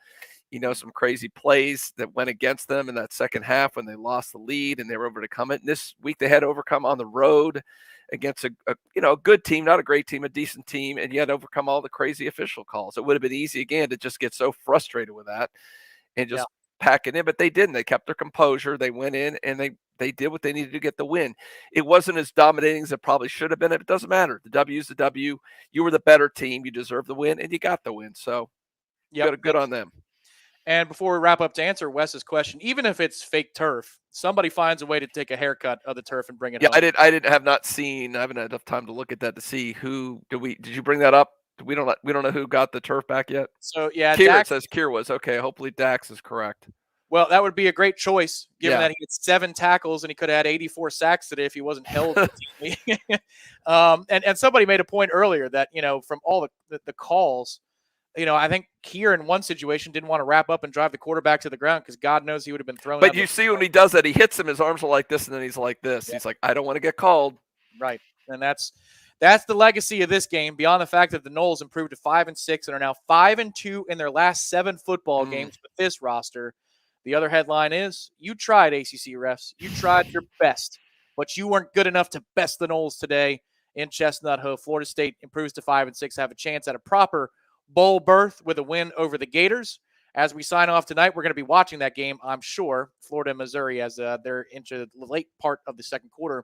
Speaker 2: Some crazy plays that went against them in that second half when they lost the lead and they were able to come it. And this week they had to overcome on the road against a good team, not a great team, a decent team, and yet overcome all the crazy official calls. It would have been easy again to just get so frustrated with that and just pack it in, but they didn't. They kept their composure. They went in and they did what they needed to get the win. It wasn't as dominating as it probably should have been. It doesn't matter. The W is the W. You were the better team. You deserve the win, and you got the win. So good on them.
Speaker 1: And before we wrap up, to answer Wes's question, even if it's fake turf, somebody finds a way to take a haircut of the turf and bring it home.
Speaker 2: I haven't had enough time to look at that to see who did you bring that up? We don't know who got the turf back yet.
Speaker 1: So yeah,
Speaker 2: Kier, it says Kier was okay. Hopefully Dax is correct.
Speaker 1: Well, that would be a great choice, given that he had 7 tackles and he could have had 84 sacks today if he wasn't held. And somebody made a point earlier that from all the calls. I think Kier in one situation didn't want to wrap up and drive the quarterback to the ground because God knows he would have been thrown.
Speaker 2: But you see when he does that, he hits him, his arms are like this, and then he's like this. Yeah. He's like, I don't want to get called.
Speaker 1: Right. And that's the legacy of this game, beyond the fact that the Noles improved to 5-6 and are now 5-2 in their last 7 football games with this roster. The other headline is, you tried, ACC refs. You tried your best, but you weren't good enough to best the Noles today in Chestnut Hill. Florida State improves to 5-6, have a chance at a proper bowl berth with a win over the Gators. As we sign off tonight, we're going to be watching that game, I'm sure, Florida and Missouri, as they're into the late part of the second quarter.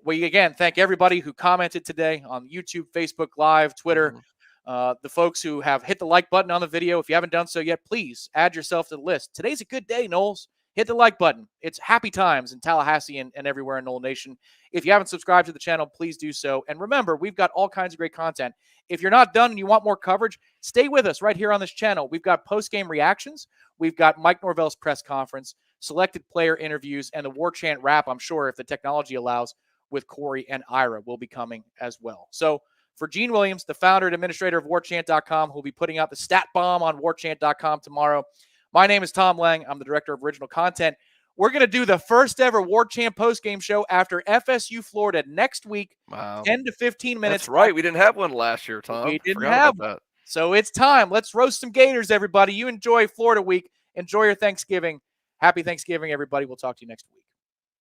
Speaker 1: We, again, thank everybody who commented today on YouTube, Facebook Live, Twitter, the folks who have hit the like button on the video. If you haven't done so yet, please add yourself to the list. Today's a good day, Noles. Hit the like button. It's happy times in Tallahassee and everywhere in Nole Nation. If you haven't subscribed to the channel, please do so. And remember, we've got all kinds of great content. If you're not done and you want more coverage, stay with us right here on this channel. We've got post-game reactions. We've got Mike Norvell's press conference, selected player interviews, and the Warchant wrap, I'm sure, if the technology allows, with Corey and Ira will be coming as well. So for Gene Williams, the founder and administrator of Warchant.com, who'll be putting out the stat bomb on Warchant.com tomorrow, my name is Tom Lang. I'm the director of original content. We're going to do the first ever Warchant postgame show after FSU Florida next week, 10 to 15 minutes.
Speaker 2: That's right. We didn't have one last year, Tom.
Speaker 1: We didn't have one. So it's time. Let's roast some Gators, everybody. You enjoy Florida week. Enjoy your Thanksgiving. Happy Thanksgiving, everybody. We'll talk to you next week.